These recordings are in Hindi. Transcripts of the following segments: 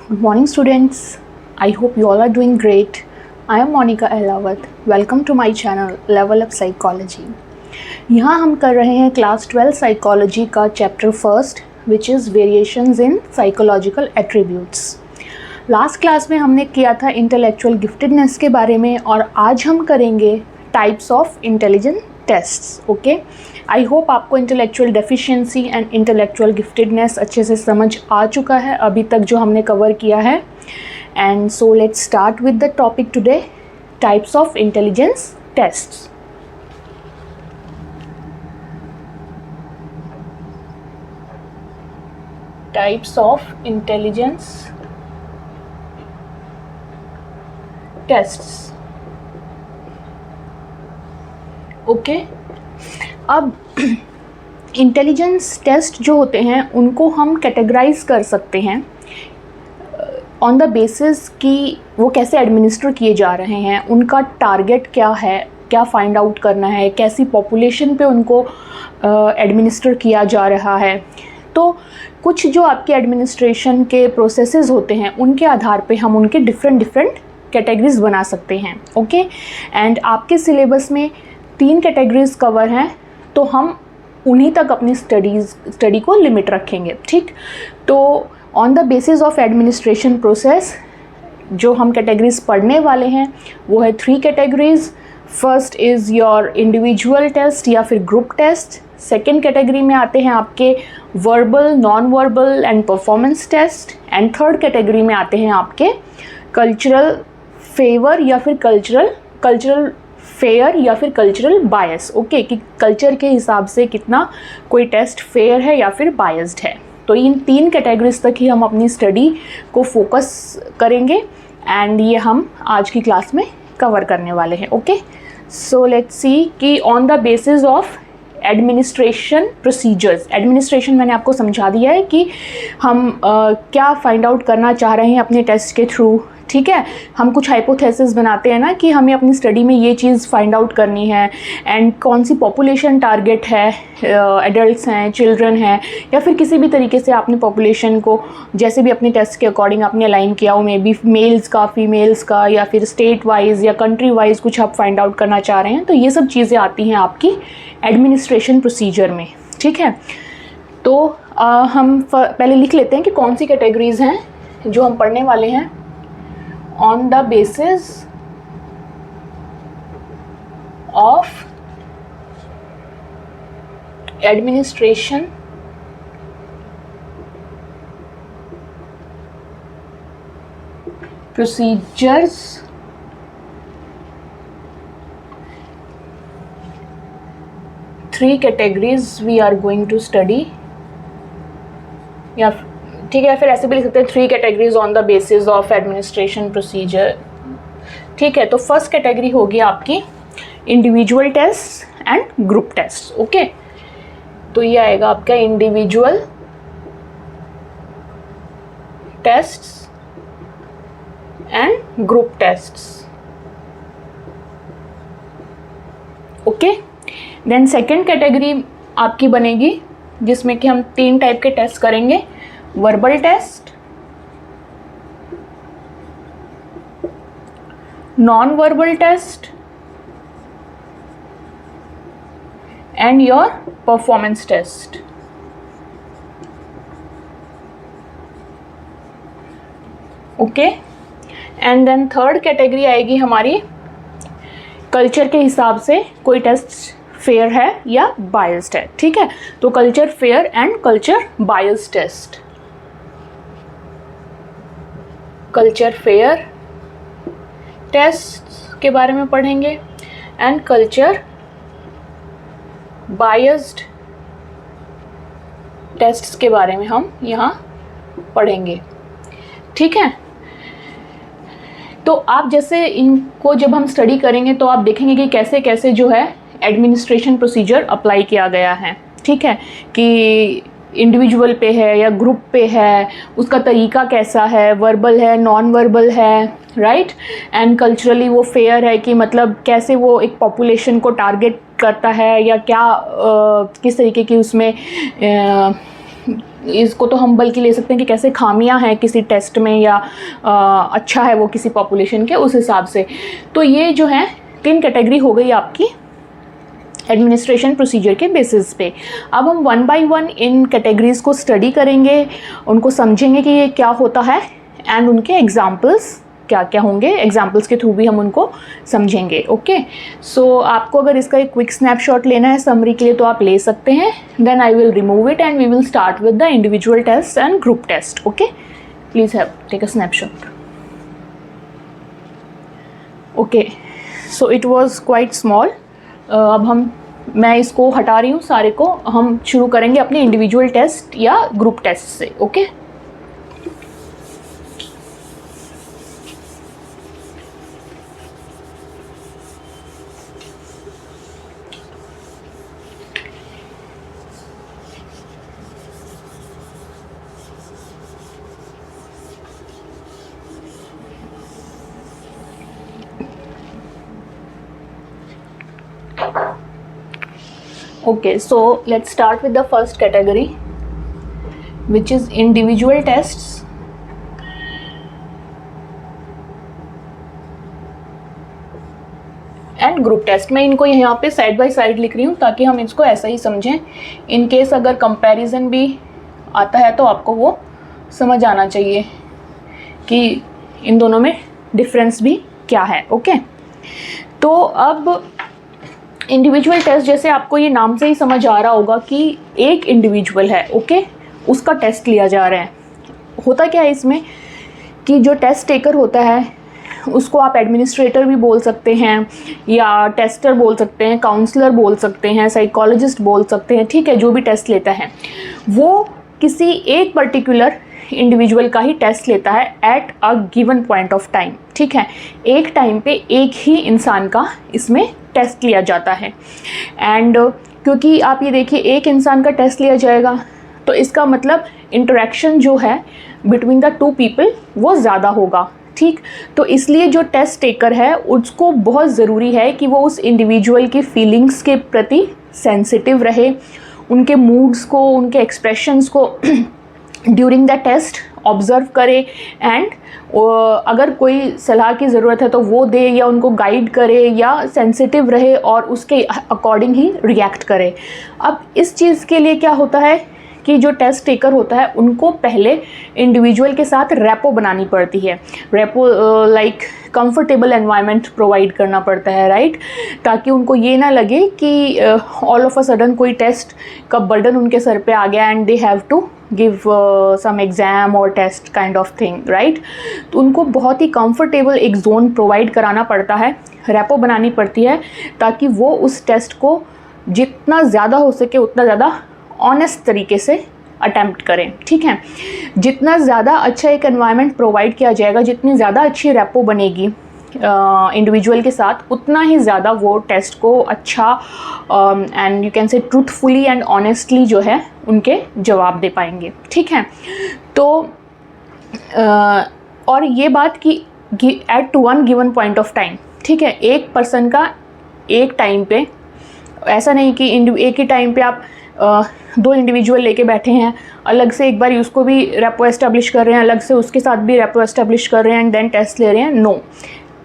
Good morning, students. I hope you all are doing great. I am Monica Ehlawat. Welcome to my channel Level Up Psychology. यहाँ हम कर रहे हैं क्लास 12 साइकोलॉजी का chapter first which is variations in psychological attributes. Last class में हमने किया था इंटेलेक्चुअल गिफ्टेडनेस के बारे में और आज हम करेंगे types of intelligence tests. Okay, I hope आपको intellectual deficiency and intellectual giftedness अच्छे से समझ आ चुका है अभी तक जो हमने कवर किया है। And so let's start with the topic today, types of intelligence tests. Types of intelligence tests. Okay, अब इंटेलिजेंस टेस्ट जो होते हैं उनको हम कैटेगराइज कर सकते हैं ऑन द बेसिस कि वो कैसे एडमिनिस्टर किए जा रहे हैं, उनका टारगेट क्या है, क्या फाइंड आउट करना है, कैसी पॉपुलेशन पे उनको एडमिनिस्टर किया जा रहा है। तो कुछ जो आपके एडमिनिस्ट्रेशन के प्रोसेसेस होते हैं उनके आधार पे हम उनके डिफरेंट कैटेगरीज बना सकते हैं। ओके, एंड आपके सिलेबस में 3 कैटेगरीज कवर हैं, तो हम उन्हीं तक अपनी स्टडी को लिमिट रखेंगे। ठीक, तो on the basis of administration process जो हम कैटेगरीज पढ़ने वाले हैं वो है 3 categories. First is your individual test या फिर ग्रुप टेस्ट। सेकेंड कैटेगरी में आते हैं आपके verbal, non verbal and performance test. And third category में आते हैं आपके कल्चरल फेवर या फिर कल्चरल फेयर या फिर कल्चरल बायस। ओके, कि कल्चर के हिसाब से कितना कोई टेस्ट फेयर है या फिर बायस्ड है। तो इन 3 कैटेगरीज तक ही हम अपनी स्टडी को फोकस करेंगे एंड ये हम आज की क्लास में कवर करने वाले हैं। ओके, सो लेट्स सी कि on the basis of administration procedures. Administration मैंने आपको समझा दिया है कि हम क्या फाइंड आउट करना चाह रहे हैं अपने टेस्ट के थ्रू। ठीक है, हम कुछ हाइपोथेसिस बनाते हैं ना कि हमें अपनी स्टडी में ये चीज़ फाइंड आउट करनी है एंड कौन सी पॉपुलेशन टारगेट है, एडल्ट्स हैं, चिल्ड्रन हैं, या फिर किसी भी तरीके से आपने पॉपुलेशन को जैसे भी अपने टेस्ट के अकॉर्डिंग आपने अलाइन किया हो, मे बी मेल्स का, फीमेल्स का, या फिर स्टेट वाइज या कंट्री वाइज कुछ आप फाइंड आउट करना चाह रहे हैं। तो ये सब चीज़ें आती हैं आपकी एडमिनिस्ट्रेशन प्रोसीजर में। ठीक है, तो हम पहले लिख लेते हैं कि कौन सी कैटेगरीज हैं जो हम पढ़ने वाले हैं on the basis of administration procedures three categories we are going to study, या ठीक है, फिर ऐसे भी लिख सकते हैं 3 categories on the basis of administration procedure. ठीक है, तो फर्स्ट कैटेगरी होगी आपकी individual test and group test. Okay, तो ये आएगा आपका individual tests and group tests. Okay, then second category आपकी बनेगी जिसमें कि हम 3 टाइप के टेस्ट करेंगे, verbal test, non verbal test and your performance test. Okay, and then third category आएगी हमारी कल्चर के हिसाब से कोई टेस्ट फेयर है या बायस्ड है। ठीक है, तो culture fair and culture biased test. Culture fair test के बारे में पढ़ेंगे एंड कल्चर बायस्ड टेस्ट्स के बारे में हम यहाँ पढ़ेंगे। ठीक है, तो आप जैसे इनको जब हम स्टडी करेंगे तो आप देखेंगे कि कैसे कैसे जो है एडमिनिस्ट्रेशन प्रोसीजर अप्लाई किया गया है। ठीक है, कि इंडिविजुअल पे है या ग्रुप पे है, उसका तरीका कैसा है, वर्बल है, नॉन वर्बल है, राइट, एंड कल्चरली वो फेयर है कि मतलब कैसे वो एक पॉपुलेशन को टारगेट करता है या क्या किस तरीके की उसमें इसको तो हम बल्कि ले सकते हैं कि कैसे खामियां हैं किसी टेस्ट में या अच्छा है वो किसी पॉपुलेशन के, उस हिसाब से। तो ये जो है 3 कैटेगरी हो गई आपकी एडमिनिस्ट्रेशन प्रोसीजर के बेसिस पे। अब हम 1 बाय 1 इन कैटेगरीज को स्टडी करेंगे, उनको समझेंगे कि ये क्या होता है, एंड उनके एग्जाम्पल्स क्या क्या होंगे, एग्जाम्पल्स के थ्रू भी हम उनको समझेंगे। ओके, सो आपको अगर इसका एक क्विक स्नैपशॉट लेना है समरी के लिए तो आप ले सकते हैं। Then I will remove it and we will start with the individual test and group test. Okay, please have take a snapshot. Okay, so it was quite small. अब मैं इसको हटा रही हूँ सारे को, हम शुरू करेंगे अपने इंडिविजुअल टेस्ट या ग्रुप टेस्ट से। Okay, okay, so let's start with the first category, which is individual tests and group test. मैं इनको यहाँ पे साइड बाय साइड लिख रही हूँ ताकि हम इसको ऐसा ही समझें। इन केस अगर कंपैरिजन भी आता है तो आपको वो समझ आना चाहिए कि इन दोनों में डिफरेंस भी क्या है। ओके, तो अब इंडिविजुअल टेस्ट, जैसे आपको ये नाम से ही समझ आ रहा होगा कि एक इंडिविजुअल है, ओके, उसका टेस्ट लिया जा रहा है। होता क्या है इसमें कि जो टेस्ट टेकर होता है उसको आप एडमिनिस्ट्रेटर भी बोल सकते हैं या टेस्टर बोल सकते हैं, काउंसलर बोल सकते हैं, साइकोलॉजिस्ट बोल सकते हैं, ठीक है। जो भी टेस्ट लेता है वो किसी एक पर्टिकुलर इंडिविजुअल का ही टेस्ट लेता है at a given point of time, ठीक है। एक टाइम पे एक ही इंसान का इसमें टेस्ट लिया जाता है। एंड क्योंकि आप ये देखिए एक इंसान का टेस्ट लिया जाएगा तो इसका मतलब इंटरेक्शन जो है बिटवीन द 2 पीपल वो ज़्यादा होगा, ठीक। तो इसलिए जो टेस्ट टेकर है उसको बहुत ज़रूरी है कि वो उस इंडिविजुअल की फीलिंग्स के प्रति सेंसिटिव रहे, उनके मूड्स को, उनके एक्सप्रेशंस को ड्यूरिंग द टेस्ट ऑब्ज़र्व करे, एंड अगर कोई सलाह की ज़रूरत है तो वो दे या उनको गाइड करे या सेंसिटिव रहे और उसके अकॉर्डिंग ही रिएक्ट करे। अब इस चीज़ के लिए क्या होता है कि जो टेस्ट टेकर होता है उनको पहले इंडिविजुअल के साथ रैपो बनानी पड़ती है। Rapport like comfortable environment provide करना पड़ता है, राइट, ताकि उनको ये ना लगे कि ऑल ऑफ अ सडन कोई टेस्ट का बर्डन उनके सर पे आ गया and they have to give some exam और test kind of thing, right. तो उनको बहुत ही कंफर्टेबल एक जोन प्रोवाइड कराना पड़ता है, रैपो बनानी पड़ती है, ताकि वो उस टेस्ट को जितना ज़्यादा हो सके उतना ज़्यादा ऑनेस्ट तरीके से अटैम्प्ट करें, ठीक है। जितना ज़्यादा अच्छा एक एनवायरनमेंट प्रोवाइड किया जाएगा, जितनी ज़्यादा अच्छी रैपो बनेगी इंडिविजुअल के साथ, उतना ही ज़्यादा वो टेस्ट को अच्छा एंड यू कैन से ट्रूथफुली एंड ऑनेस्टली जो है उनके जवाब दे पाएंगे, ठीक है। तो और ये बात कि at one given point of time, ठीक है, एक पर्सन का एक टाइम पे, ऐसा नहीं कि एक ही टाइम पे आप 2 इंडिविजुअल लेके बैठे हैं, अलग से एक बार उसको भी रेपो एस्टेब्लिश कर रहे हैं, अलग से उसके साथ भी रेपो एस्टेब्लिश कर रहे हैं एंड देन टेस्ट ले रहे हैं। No,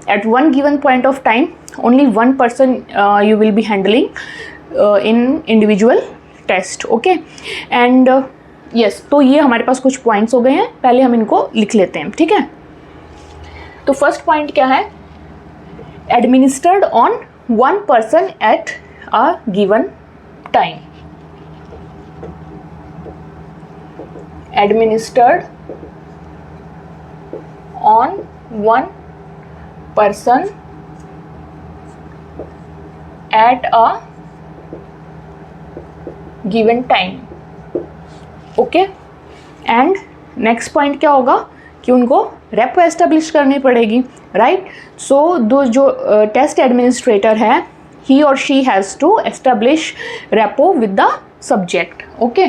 at one given point of time only one person you will be handling in individual test, okay. And yes, तो ये हमारे पास कुछ पॉइंट्स हो गए हैं, पहले हम इनको लिख लेते हैं, ठीक है। तो फर्स्ट पॉइंट क्या है? Administered on one person at a given time. Administered on one person at a given time, okay। And next point क्या होगा कि उनको रेपो एस्टेब्लिश करनी पड़ेगी, राइट। सो दो जो टेस्ट एडमिनिस्ट्रेटर है, ही और she has to establish rapport with the subject, okay.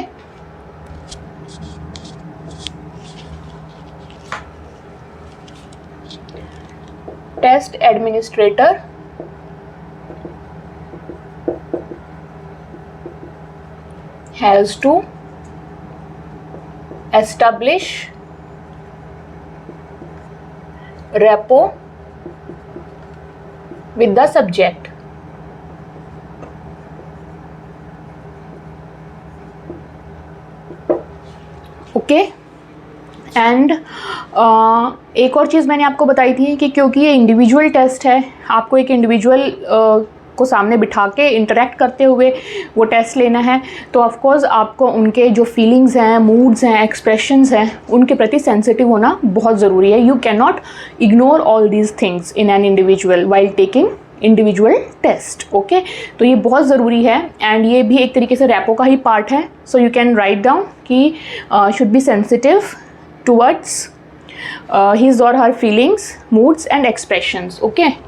Test administrator has to establish rapport with the subject. Okay, and एक और चीज़ मैंने आपको बताई थी कि क्योंकि ये इंडिविजुअल टेस्ट है, आपको एक इंडिविजुअल को सामने बिठा के इंटरेक्ट करते हुए वो टेस्ट लेना है, तो ऑफ कोर्स आपको उनके जो फीलिंग्स हैं, मूड्स हैं, एक्सप्रेशंस हैं, उनके प्रति सेंसिटिव होना बहुत ज़रूरी है। You can not ignore all these things in an individual while taking individual test. Okay, तो ये बहुत ज़रूरी है एंड ये भी एक तरीके से रैपो का ही पार्ट है। So you can write down कि should be sensitive towards his or her feelings, moods and expressions. Okay,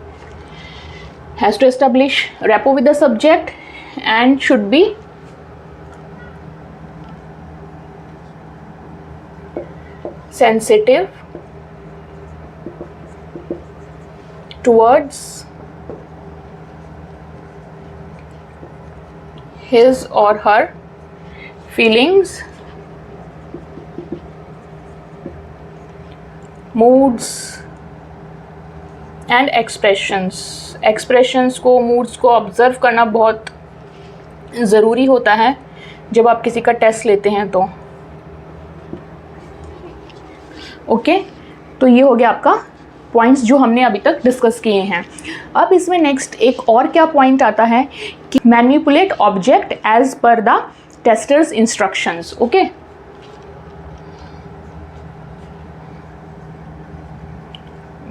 has to establish rapport with the subject and should be sensitive towards his or her feelings, moods and expressions को, मूड्स को ऑब्ज़र्व करना बहुत ज़रूरी होता है जब आप किसी का टेस्ट लेते हैं तो। ओके, तो ये हो गया आपका पॉइंट्स जो हमने अभी तक डिस्कस किए हैं। अब इसमें नेक्स्ट एक और क्या पॉइंट आता है कि manipulate object as per the tester's instructions. ओके,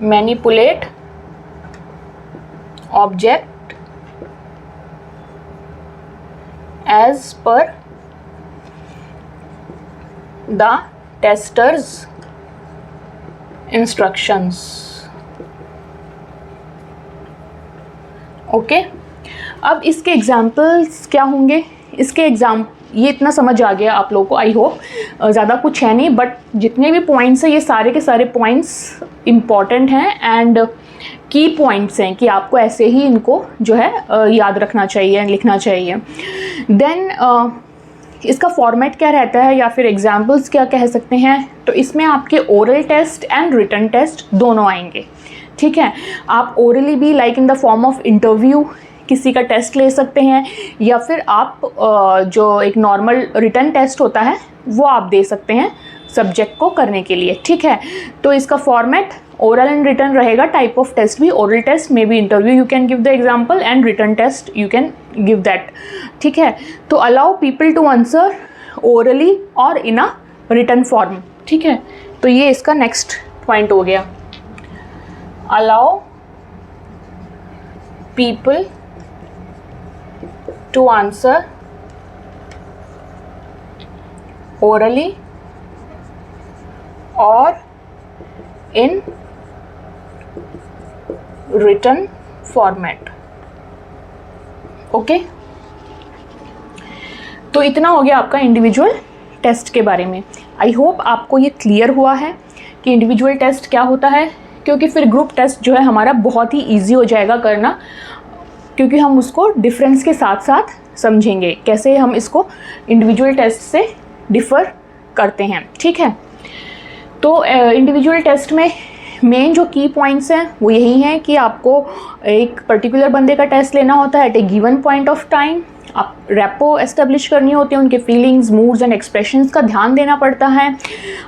manipulate object as per the tester's instructions। Okay, अब इसके एग्जाम्पल्स क्या होंगे? इसके ये इतना समझ आ गया आप लोगों को, आई होप। ज़्यादा कुछ है नहीं, बट जितने भी पॉइंट्स हैं ये सारे के सारे पॉइंट्स इम्पॉर्टेंट हैं एंड की पॉइंट्स हैं कि आपको ऐसे ही इनको जो है याद रखना चाहिए, लिखना चाहिए। देन इसका फॉर्मेट क्या रहता है या फिर एग्जाम्पल्स क्या कह सकते हैं, तो इसमें आपके oral test and written test दोनों आएंगे। ठीक है, आप ओरली भी like in the form of interview किसी का टेस्ट ले सकते हैं, या फिर आप जो एक नॉर्मल रिटन टेस्ट होता है वो आप दे सकते हैं सब्जेक्ट को करने के लिए। ठीक है, तो इसका फॉर्मेट ओरल एंड रिटन रहेगा। टाइप ऑफ टेस्ट भी ओरल टेस्ट में भी interview you can give the example and written test you can give that. ठीक है, तो allow people to answer orally और इन अ रिटन फॉर्म। ठीक है, तो ये इसका नेक्स्ट पॉइंट हो गया। Allow people to answer orally or in written format। Okay, तो इतना हो गया आपका इंडिविजुअल टेस्ट के बारे में। आई होप आपको ये क्लियर हुआ है कि इंडिविजुअल टेस्ट क्या होता है, क्योंकि फिर ग्रुप टेस्ट जो है हमारा बहुत ही ईजी हो जाएगा करना, क्योंकि हम उसको डिफरेंस के साथ साथ समझेंगे कैसे हम इसको इंडिविजुअल टेस्ट से डिफ़र करते हैं। ठीक है, तो इंडिविजुअल टेस्ट में मेन जो की पॉइंट्स हैं वो यही हैं कि आपको एक पर्टिकुलर बंदे का टेस्ट लेना होता है at a given point of time. आप रेपो एस्टेब्लिश करनी होती है, उनके फीलिंग्स, मूड्स एंड एक्सप्रेशंस का ध्यान देना पड़ता है।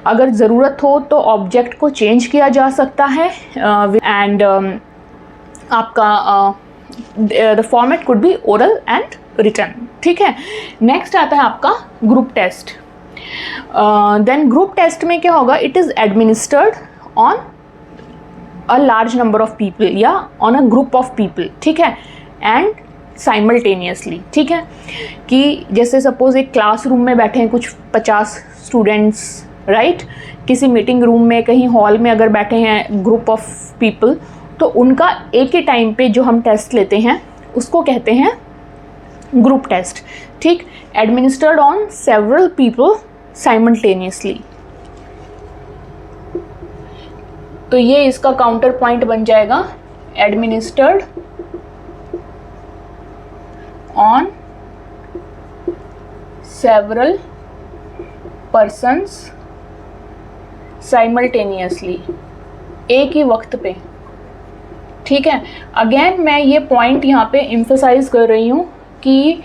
अगर ज़रूरत हो तो ऑब्जेक्ट को चेंज किया जा सकता है एंड आपका the format could be oral and written. ठीक है, नेक्स्ट आता है आपका group test. Then group test में क्या होगा, it is administered on a large number of people या on a group of people. ठीक है, एंड साइमल्टेनियसली। ठीक है, कि जैसे सपोज एक क्लासरूम में बैठे हैं कुछ 50 स्टूडेंट्स, राइट, किसी मीटिंग रूम में, कहीं हॉल में अगर बैठे हैं ग्रुप ऑफ पीपल, तो उनका एक ही टाइम पे जो हम टेस्ट लेते हैं उसको कहते हैं ग्रुप टेस्ट। ठीक, administered on several people simultaneously. तो ये इसका काउंटर पॉइंट बन जाएगा, administered on several persons simultaneously, एक ही वक्त पे। ठीक है, अगेन मैं ये पॉइंट यहाँ पे एम्फसाइज कर रही हूँ कि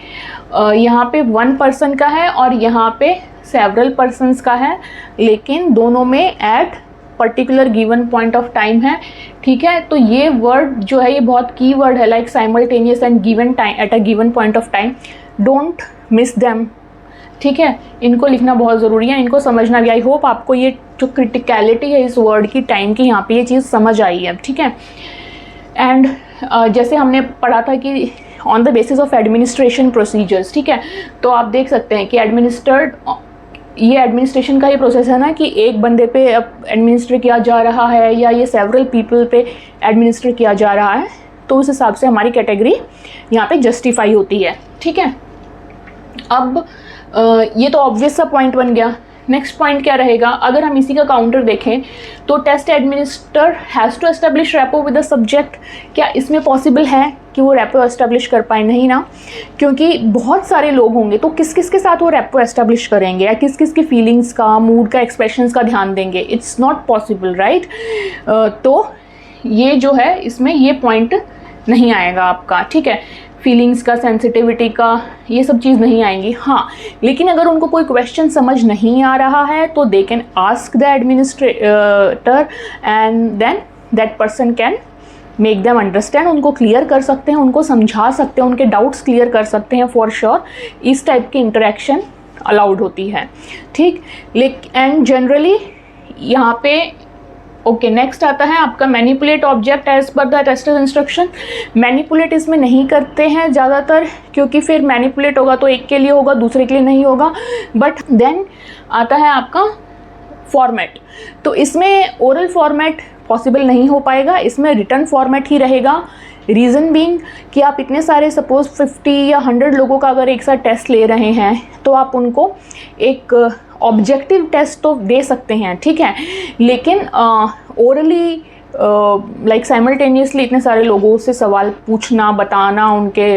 यहाँ पे वन पर्सन का है और यहाँ पे सेवरल पर्सन्स का है, लेकिन दोनों में at particular given point of time है। ठीक है, तो ये वर्ड जो है ये बहुत की वर्ड है, like simultaneous and given time at a given point of time, don't miss them. ठीक है, इनको लिखना बहुत ज़रूरी है, इनको समझना भी। आई होप आपको ये जो क्रिटिकलिटी है इस वर्ड की, टाइम की, यहाँ पे ये चीज़ समझ आई है। ठीक है, एंड जैसे हमने पढ़ा था कि on the basis of administration procedures. ठीक है, तो आप देख सकते हैं कि ये एडमिनिस्ट्रेशन का ये प्रोसेस है ना कि एक बंदे पे एडमिनिस्टर किया जा रहा है या ये सेवरल पीपल पे एडमिनिस्टर किया जा रहा है, तो उस हिसाब से हमारी कैटेगरी यहाँ पे जस्टिफाई होती है। ठीक है, अब ये तो ऑब्वियस सा पॉइंट बन गया। नेक्स्ट पॉइंट क्या रहेगा, अगर हम इसी का काउंटर देखें तो test administer has to establish rapport with the subject. क्या इसमें पॉसिबल है कि वो रेपो एस्टेब्लिश कर पाए? नहीं ना, क्योंकि बहुत सारे लोग होंगे, तो किस किस के साथ वो रेपो एस्टेब्लिश करेंगे या किस किस की फीलिंग्स का, मूड का, एक्सप्रेशंस का ध्यान देंगे? It's not possible, right. तो ये जो है इसमें ये पॉइंट नहीं आएगा आपका। ठीक है, फीलिंग्स का, सेंसिटिविटी का, ये सब चीज़ नहीं आएंगी। हाँ, लेकिन अगर उनको कोई क्वेश्चन समझ नहीं आ रहा है तो they can ask the administrator and then that person can make them understand. उनको क्लियर कर सकते हैं, उनको समझा सकते हैं, उनके डाउट्स क्लियर कर सकते हैं। फॉर श्योर इस टाइप की इंटरेक्शन अलाउड होती है। ठीक, एंड जनरली यहाँ पे ओके, नेक्स्ट आता है आपका manipulate object as per the tester's instruction. Manipulate इसमें नहीं करते हैं ज़्यादातर, क्योंकि फिर मैनिपुलेट होगा तो एक के लिए होगा, दूसरे के लिए नहीं होगा। बट देन आता है आपका फॉर्मेट, तो इसमें ओरल फॉर्मेट पॉसिबल नहीं हो पाएगा, इसमें रिटर्न फॉर्मेट ही रहेगा। रीज़न बीइंग कि आप इतने सारे सपोज 50 या 100 लोगों का अगर एक साथ टेस्ट ले रहे हैं तो आप उनको एक ऑब्जेक्टिव टेस्ट तो दे सकते हैं। ठीक है, लेकिन ओरली लाइक साइमल्टेनियसली इतने सारे लोगों से सवाल पूछना, बताना उनके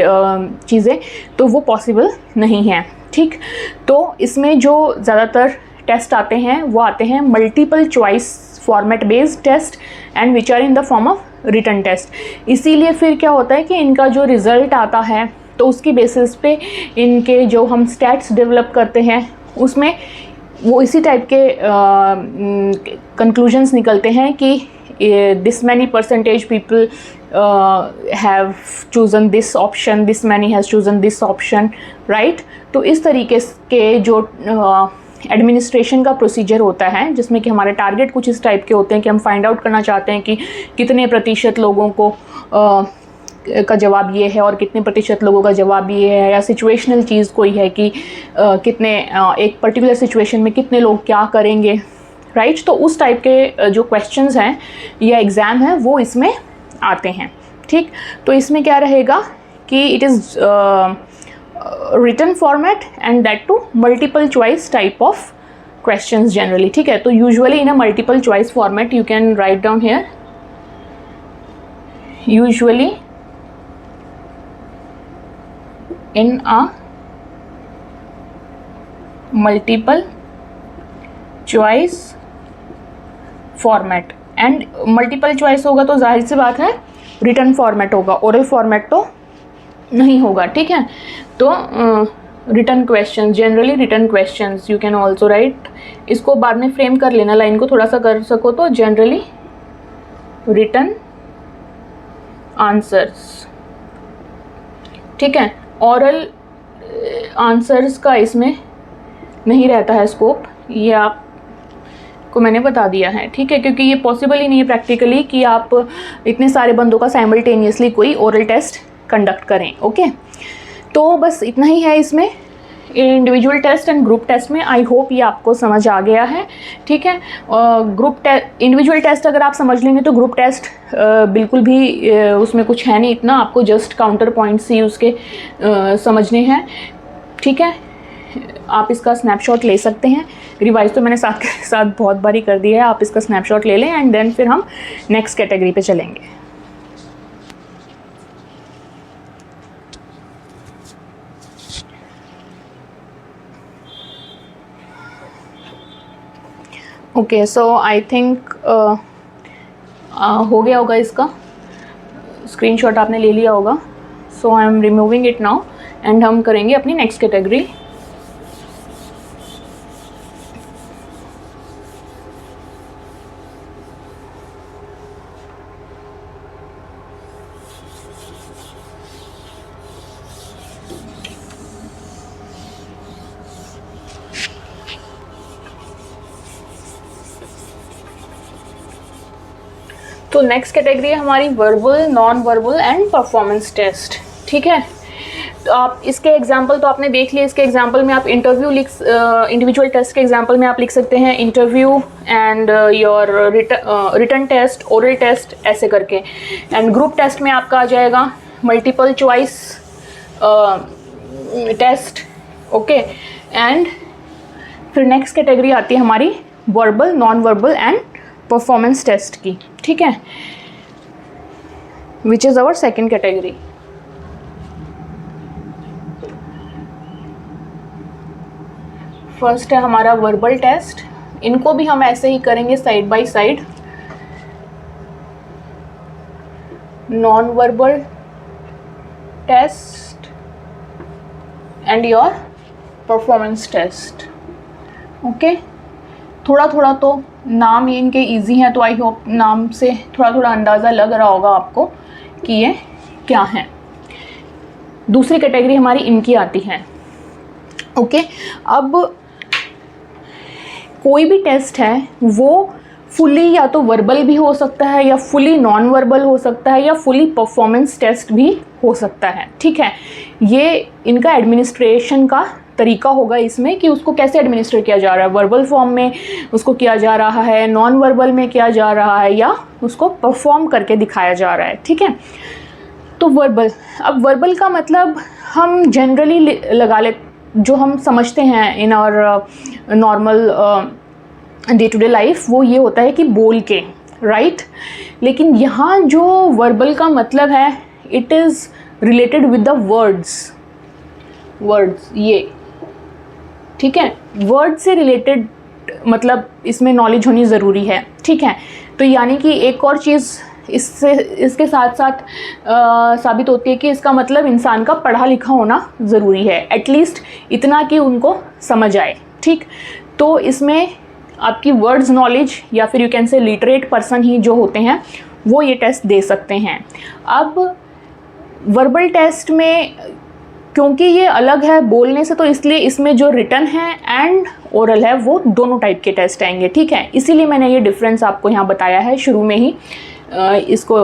चीज़ें, तो वो पॉसिबल नहीं है। ठीक, तो इसमें जो ज़्यादातर टेस्ट आते हैं वो आते हैं multiple choice format based test and which are in the form of written test. इसीलिए फिर क्या होता है कि इनका जो रिज़ल्ट आता है तो उसकी बेसिस पे इनके जो हम स्टैट्स डेवलप करते हैं उसमें वो इसी टाइप के कंक्लूजन्स निकलते हैं कि this many percentage people have chosen this option, this many has chosen this option, right. तो इस तरीके के जो एडमिनिस्ट्रेशन का प्रोसीजर होता है, जिसमें कि हमारे टारगेट कुछ इस टाइप के होते हैं कि हम फाइंड आउट करना चाहते हैं कि कितने प्रतिशत लोगों को का जवाब ये है और कितने प्रतिशत लोगों का जवाब ये है, या सिचुएशनल चीज़ कोई है कि कितने एक पर्टिकुलर सिचुएशन में कितने लोग क्या करेंगे, राइट। तो उस टाइप के जो क्वेश्चंस हैं या एग्ज़ाम है वो इसमें आते हैं। ठीक, तो इसमें क्या रहेगा कि it is written format and that too multiple choice type of questions generally. ठीक है, तो usually in a multiple choice format you can write down here, usually in a multiple choice format, and multiple choice होगा तो जाहिर सी बात है written format होगा, oral format तो नहीं होगा। ठीक है, तो return question, generally return questions you can also right, इसको बाद में फ्रेम कर लेना, लाइन को थोड़ा सा कर सको तो जनरली रिटर्न आंसर्स। ठीक है, ऑरल आंसर्स का इसमें नहीं रहता है स्कोप, ये आपको मैंने बता दिया है। ठीक है, क्योंकि ये पॉसिबल ही नहीं है प्रैक्टिकली कि आप इतने सारे बंदों का साइमल्टेनियसली कोई ओरल टेस्ट कंडक्ट करें। ओके, तो बस इतना ही है इसमें individual test and group test में। आई होप ये आपको समझ आ गया है। ठीक है, इंडिविजुअल टेस्ट अगर आप समझ लेंगे तो ग्रुप टेस्ट बिल्कुल भी उसमें कुछ है नहीं इतना, आपको जस्ट काउंटर पॉइंट्स ही उसके समझने हैं। ठीक है, आप इसका स्नैपशॉट ले सकते हैं, रिवाइज तो मैंने साथ के साथ बहुत बारी कर दिया है, आप इसका स्नैपशॉट ले लें एंड देन फिर हम नेक्स्ट कैटेगरी पे चलेंगे। ओके, सो आई थिंक हो गया होगा, इसका स्क्रीनशॉट आपने ले लिया होगा. So I am removing it now and हम करेंगे अपनी नेक्स्ट कैटेगरी. तो नेक्स्ट कैटेगरी है हमारी verbal, non verbal and performance test. ठीक है, तो आप इसके एग्जाम्पल तो आपने देख लिया. इसके एग्जाम्पल में आप इंटरव्यू इंडिविजुअल टेस्ट के एग्जाम्पल में आप लिख सकते हैं interview and your written test, oral test, ऐसे करके. एंड ग्रुप टेस्ट में आपका आ जाएगा multiple choice test. Okay, and फिर नेक्स्ट कैटेगरी आती है हमारी verbal, non verbal and performance test की. ठीक है, which is our second category. First है हमारा वर्बल टेस्ट. इनको भी हम ऐसे ही करेंगे side by side. Non verbal test and your performance test. Okay, थोड़ा थोड़ा तो नाम ये इनके इजी हैं, तो आई होप नाम से थोड़ा थोड़ा अंदाज़ा लग रहा होगा आपको कि ये क्या है. दूसरी कैटेगरी हमारी इनकी आती है. ओके, अब कोई भी टेस्ट है वो फुली या तो वर्बल भी हो सकता है, या फुली नॉन वर्बल हो सकता है, या फुली परफॉर्मेंस टेस्ट भी हो सकता है. ठीक है, ये इनका एडमिनिस्ट्रेशन का तरीका होगा इसमें कि उसको कैसे एडमिनिस्ट्रेट किया जा रहा है. वर्बल फॉर्म में उसको किया जा रहा है, नॉन वर्बल में किया जा रहा है, या उसको परफॉर्म करके दिखाया जा रहा है. ठीक है, तो वर्बल. अब वर्बल का मतलब हम जनरली लगा ले, जो हम समझते हैं in our normal day to day life, वो ये होता है कि बोल के, राइट. लेकिन यहाँ जो वर्बल का मतलब है, it is related with the words. ये ठीक है, वर्ड से रिलेटेड मतलब इसमें नॉलेज होनी ज़रूरी है. ठीक है, तो यानी कि एक और चीज़ इसके साथ साथ साबित होती है कि इसका मतलब इंसान का पढ़ा लिखा होना ज़रूरी है, एटलीस्ट इतना कि उनको समझ आए. ठीक, तो इसमें आपकी वर्ड्स नॉलेज या फिर you can say literate person ही जो होते हैं वो ये टेस्ट दे सकते हैं. अब वर्बल टेस्ट में क्योंकि ये अलग है बोलने से, तो इसलिए इसमें जो रिटन है एंड ओरल है वो दोनों टाइप के टेस्ट आएंगे. ठीक है, इसीलिए मैंने ये डिफरेंस आपको यहाँ बताया है शुरू में ही, इसको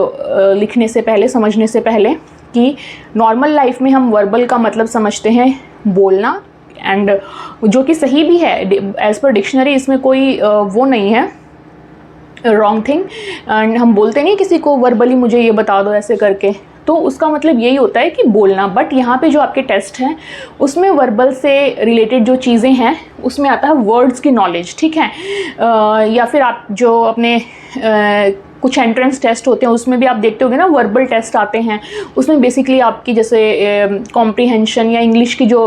लिखने से पहले, समझने से पहले, कि नॉर्मल लाइफ में हम वर्बल का मतलब समझते हैं बोलना, एंड जो कि सही भी है एज़ पर डिक्शनरी. इसमें कोई वो नहीं है रॉन्ग थिंग. एंड हम बोलते नहीं किसी को वर्बली मुझे ये बता दो ऐसे करके, तो उसका मतलब यही होता है कि बोलना. बट यहाँ पे जो आपके टेस्ट हैं उसमें वर्बल से रिलेटेड जो चीज़ें हैं उसमें आता है वर्ड्स की नॉलेज. ठीक है, या फिर आप जो अपने कुछ एंट्रेंस टेस्ट होते हैं उसमें भी आप देखते होगे ना, वर्बल टेस्ट आते हैं. उसमें बेसिकली आपकी जैसे कॉम्प्रीहेंशन या इंग्लिश की जो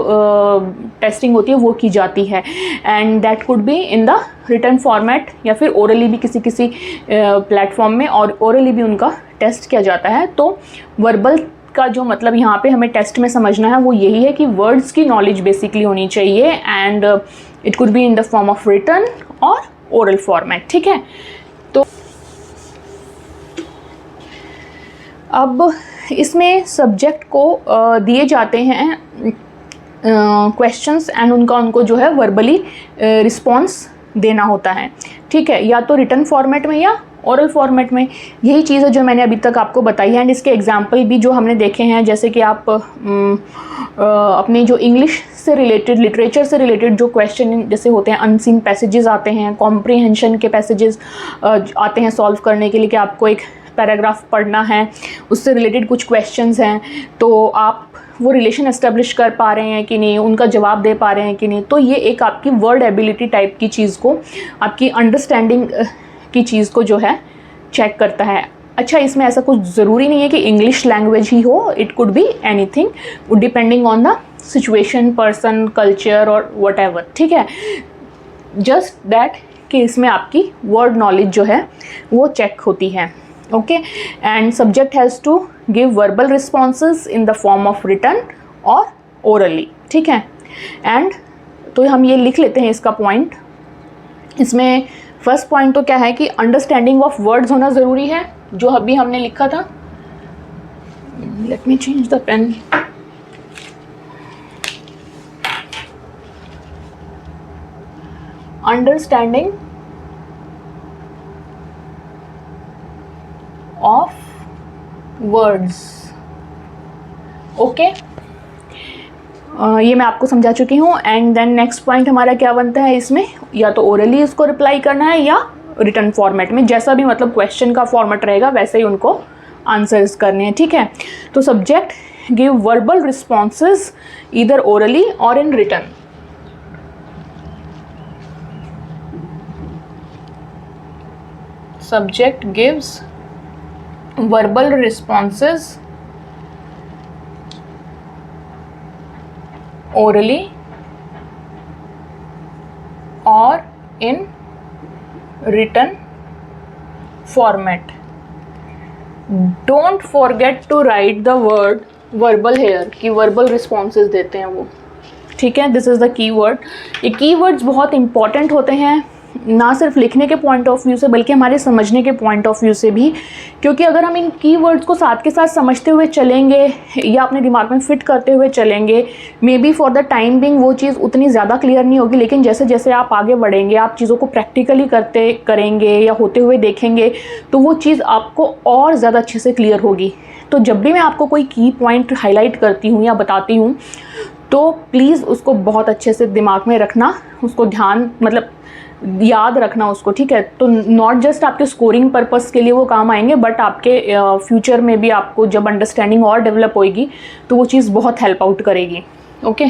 टेस्टिंग होती है वो की जाती है, and that could be in the written format, या फिर ओरली भी किसी प्लेटफॉर्म में, और ओरली भी उनका टेस्ट किया जाता है. तो वर्बल का जो मतलब यहाँ पे हमें टेस्ट में समझना है वो यही है कि वर्ड्स की नॉलेज बेसिकली होनी चाहिए, and it could be in the form of written और ओरल फॉर्मेट. ठीक है, तो अब इसमें सब्जेक्ट को दिए जाते हैं क्वेश्चंस, एंड उनको जो है वर्बली रिस्पॉन्स देना होता है. ठीक है, या तो रिटन फॉर्मेट में या ओरल फॉर्मेट में. यही चीज़ है जो मैंने अभी तक आपको बताई है, एंड इसके एग्जाम्पल भी जो हमने देखे हैं, जैसे कि आप अपनी जो इंग्लिश से रिलेटेड, लिटरेचर से रिलेटेड जो क्वेश्चन जैसे होते हैं, अनसीन पैसेजेस आते हैं, कॉम्प्रीहेंशन के पैसेजेस आते हैं सॉल्व करने के लिए, कि आपको एक पैराग्राफ पढ़ना है, उससे रिलेटेड कुछ क्वेश्चंस हैं, तो आप वो रिलेशन एस्टेब्लिश कर पा रहे हैं कि नहीं, उनका जवाब दे पा रहे हैं कि नहीं. तो ये एक आपकी वर्ड एबिलिटी टाइप की चीज़ को, आपकी अंडरस्टैंडिंग की चीज़ को जो है चेक करता है. अच्छा, इसमें ऐसा कुछ ज़रूरी नहीं है कि इंग्लिश लैंग्वेज ही हो, it could be anything depending on the situation, person, culture और वट एवर. ठीक है, जस्ट दैट कि इसमें आपकी वर्ड नॉलेज जो है वो चेक होती है। Okay, and subject has to give verbal responses in the form of written और ओरली। ठीक है, एंड तो हम ये लिख लेते हैं इसका पॉइंट। इसमें फर्स्ट पॉइंट तो क्या है कि अंडरस्टैंडिंग ऑफ वर्ड्स होना ज़रूरी है, जो अभी हमने लिखा था। Let me change the pen. Understanding of words. Okay, ये मैं आपको समझा चुकी हूँ। एंड देन नेक्स्ट पॉइंट हमारा क्या बनता है इसमें, या तो ओरली इसको रिप्लाई करना है या रिटन फॉर्मेट में, जैसा भी मतलब क्वेश्चन का फॉर्मेट रहेगा वैसे ही उनको आंसर्स करने हैं। ठीक है, तो subject give verbal responses either orally और in written. Subject gives verbal responses orally or in written format. Don't forget to write the word verbal here कि verbal responses देते हैं वो। ठीक है, this is the key word. ये की वर्ड्स बहुत इंपॉर्टेंट होते हैं, ना सिर्फ लिखने के पॉइंट ऑफ व्यू से बल्कि हमारे समझने के पॉइंट ऑफ व्यू से भी, क्योंकि अगर हम इन की वर्ड्स को साथ के साथ समझते हुए चलेंगे या अपने दिमाग में फिट करते हुए चलेंगे, may be for the time being वो चीज़ उतनी ज़्यादा क्लियर नहीं होगी, लेकिन जैसे जैसे आप आगे बढ़ेंगे, आप चीज़ों को प्रैक्टिकली करेंगे या होते हुए देखेंगे, तो वो चीज़ आपको और ज़्यादा अच्छे से क्लियर होगी। तो जब भी मैं आपको कोई की पॉइंट हाईलाइट करती हूँ या बताती हूँ, तो प्लीज़ उसको बहुत अच्छे से दिमाग में रखना, उसको ध्यान मतलब याद रखना उसको। ठीक है, तो नॉट जस्ट आपके स्कोरिंग पर्पस के लिए वो काम आएंगे, बट आपके फ्यूचर में भी आपको जब अंडरस्टैंडिंग और डेवलप होएगी तो वो चीज़ बहुत हेल्प आउट करेगी। ओके,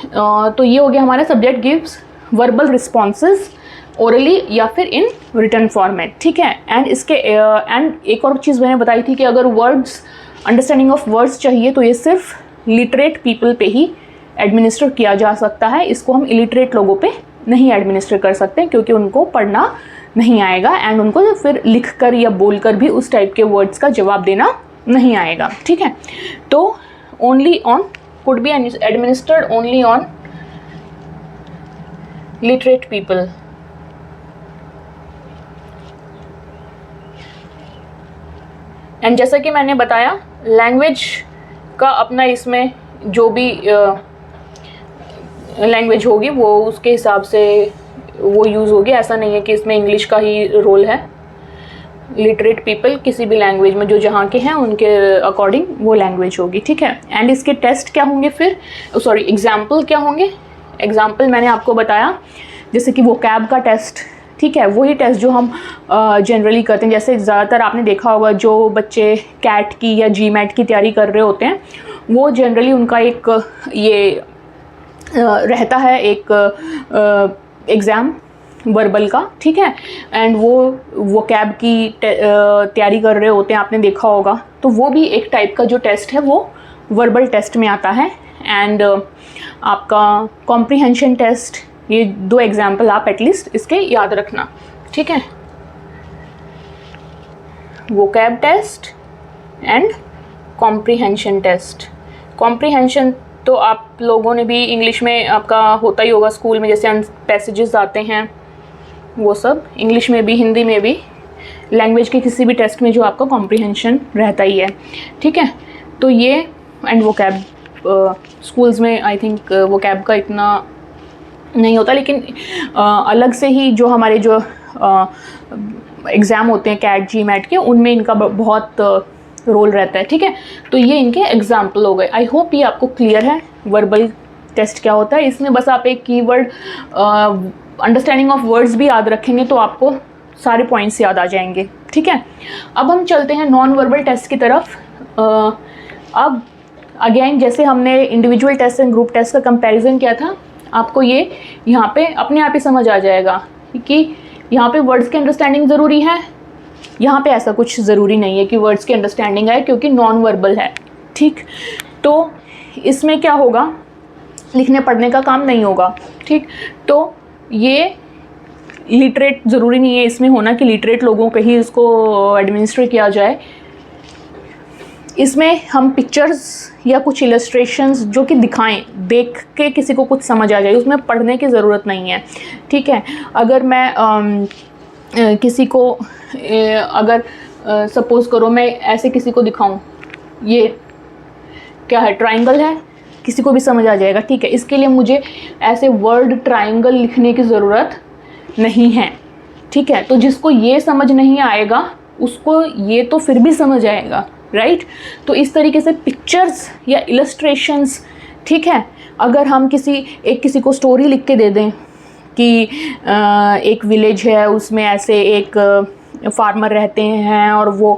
तो ये हो गया हमारा subject gives verbal responses orally या फिर इन रिटन फॉर्मेट। ठीक है, एंड इसके एंड एक और चीज़ मैंने बताई थी कि अगर वर्ड्स अंडरस्टैंडिंग ऑफ वर्ड्स चाहिए तो ये सिर्फ लिटरेट पीपल पे ही एडमिनिस्टर किया जा सकता है। इसको हम इलिटरेट लोगों पे नहीं एडमिनिस्टर कर सकते, क्योंकि उनको पढ़ना नहीं आएगा एंड उनको फिर लिख कर या बोल कर भी उस टाइप के वर्ड्स का जवाब देना नहीं आएगा। ठीक है, तो only on could be administered only on literate people. And जैसा कि मैंने बताया, लैंग्वेज का अपना इसमें जो भी लैंग्वेज होगी वो उसके हिसाब से वो यूज़ होगी। ऐसा नहीं है कि इसमें इंग्लिश का ही रोल है। लिटरेट पीपल किसी भी लैंग्वेज में जो जहाँ के हैं उनके अकॉर्डिंग वो लैंग्वेज होगी। ठीक है, एंड इसके टेस्ट क्या होंगे फिर, सॉरी एग्जाम्पल क्या होंगे। एग्जाम्पल मैंने आपको बताया, जैसे कि वोकैब का टेस्ट। ठीक है, वही टेस्ट जो हम जनरली करते हैं। जैसे ज़्यादातर आपने देखा होगा जो बच्चे कैट की या जीमैट की तैयारी कर रहे होते हैं, वो जनरली उनका एक ये रहता है एक एग्ज़ाम वर्बल का। ठीक है, एंड वो कैब की तैयारी कर रहे होते हैं, आपने देखा होगा। तो वो भी एक टाइप का जो टेस्ट है वो वर्बल टेस्ट में आता है। एंड आपका कॉम्प्रिहेंशन टेस्ट, ये दो एग्जाम्पल आप एटलीस्ट इसके याद रखना। ठीक है, vocab test and comprehension test. Comprehension तो आप लोगों ने भी इंग्लिश में आपका होता ही होगा स्कूल में, जैसे पैसेजेस आते हैं वो सब इंग्लिश में भी, हिंदी में भी, लैंग्वेज के किसी भी टेस्ट में जो आपका कॉम्प्रिहेंशन रहता ही है। ठीक है, तो ये एंड वोकैब स्कूल्स में आई थिंक वोकैब का इतना नहीं होता, लेकिन अलग से ही जो हमारे जो एग्ज़ाम होते हैं कैट जी मैट के, उनमें इनका बहुत रोल रहता है। ठीक है, तो ये इनके एग्जाम्पल हो गए। आई होप ये आपको क्लियर है वर्बल टेस्ट क्या होता है। इसमें बस आप एक कीवर्ड अंडरस्टैंडिंग ऑफ वर्ड्स भी याद रखेंगे तो आपको सारे पॉइंट्स याद आ जाएंगे। ठीक है, अब हम चलते हैं नॉन वर्बल टेस्ट की तरफ। अब अगेन जैसे हमने individual test and group test का कंपैरिजन किया था, आपको ये यहाँ पे अपने आप ही समझ आ जाएगा कि यहाँ पे वर्ड्स की अंडरस्टैंडिंग ज़रूरी है, यहाँ पे ऐसा कुछ ज़रूरी नहीं है कि वर्ड्स की अंडरस्टैंडिंग है, क्योंकि नॉन वर्बल है। ठीक, तो इसमें क्या होगा, लिखने पढ़ने का काम नहीं होगा। ठीक, तो ये लिटरेट ज़रूरी नहीं है इसमें होना कि लिटरेट लोगों पे ही इसको एडमिनिस्टर किया जाए। इसमें हम पिक्चर्स या कुछ इलस्ट्रेशंस जो कि दिखाएं, देख के किसी को कुछ समझ आ जाए, उसमें पढ़ने की ज़रूरत नहीं है, ठीक है। अगर मैं किसी को अगर सपोज़ करो मैं ऐसे किसी को दिखाऊं, ये क्या है, ट्राइंगल है, किसी को भी समझ आ जाएगा, ठीक है। इसके लिए मुझे ऐसे वर्ड ट्राइंगल लिखने की ज़रूरत नहीं है, ठीक है। तो जिसको ये समझ नहीं आएगा उसको ये तो फिर भी समझ आएगा, राइट। तो इस तरीके से पिक्चर्स या इलस्ट्रेशंस, ठीक है। अगर हम किसी को स्टोरी लिख के दे दें कि एक विलेज है, उसमें ऐसे एक फार्मर रहते हैं और वो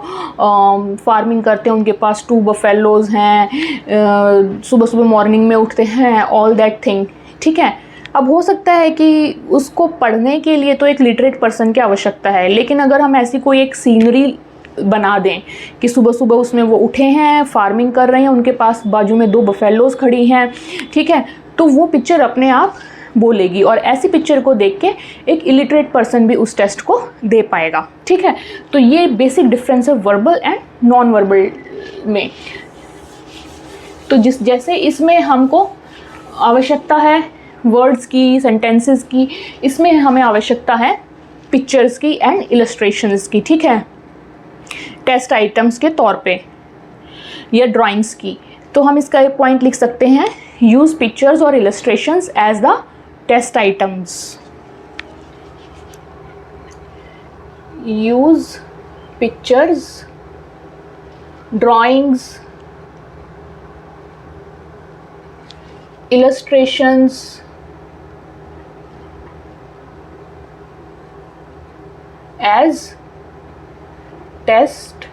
फार्मिंग करते हैं, उनके पास 2 बफेलोज हैं, सुबह सुबह मॉर्निंग में उठते हैं, ऑल दैट थिंग, ठीक है। अब हो सकता है कि उसको पढ़ने के लिए तो एक लिटरेट पर्सन की आवश्यकता है, लेकिन अगर हम ऐसी कोई एक सीनरी बना दें कि सुबह सुबह उसमें वो उठे हैं, फार्मिंग कर रहे हैं, उनके पास बाजू में 2 बफेलोज खड़ी हैं, ठीक है, तो वो पिक्चर अपने आप बोलेगी और ऐसी पिक्चर को देख के एक इलिटरेट पर्सन भी उस टेस्ट को दे पाएगा, ठीक है। तो ये बेसिक डिफरेंस है वर्बल एंड नॉन वर्बल में। तो जैसे इसमें हमको आवश्यकता है वर्ड्स की, सेंटेंसेस की, इसमें हमें आवश्यकता है पिक्चर्स की एंड इलस्ट्रेशंस की, ठीक है, टेस्ट आइटम्स के तौर पे या ड्राइंग्स की। तो हम इसका एक पॉइंट लिख सकते हैं, यूज़ पिक्चर्स और illustrations as the test items. Use pictures, drawings, illustrations as test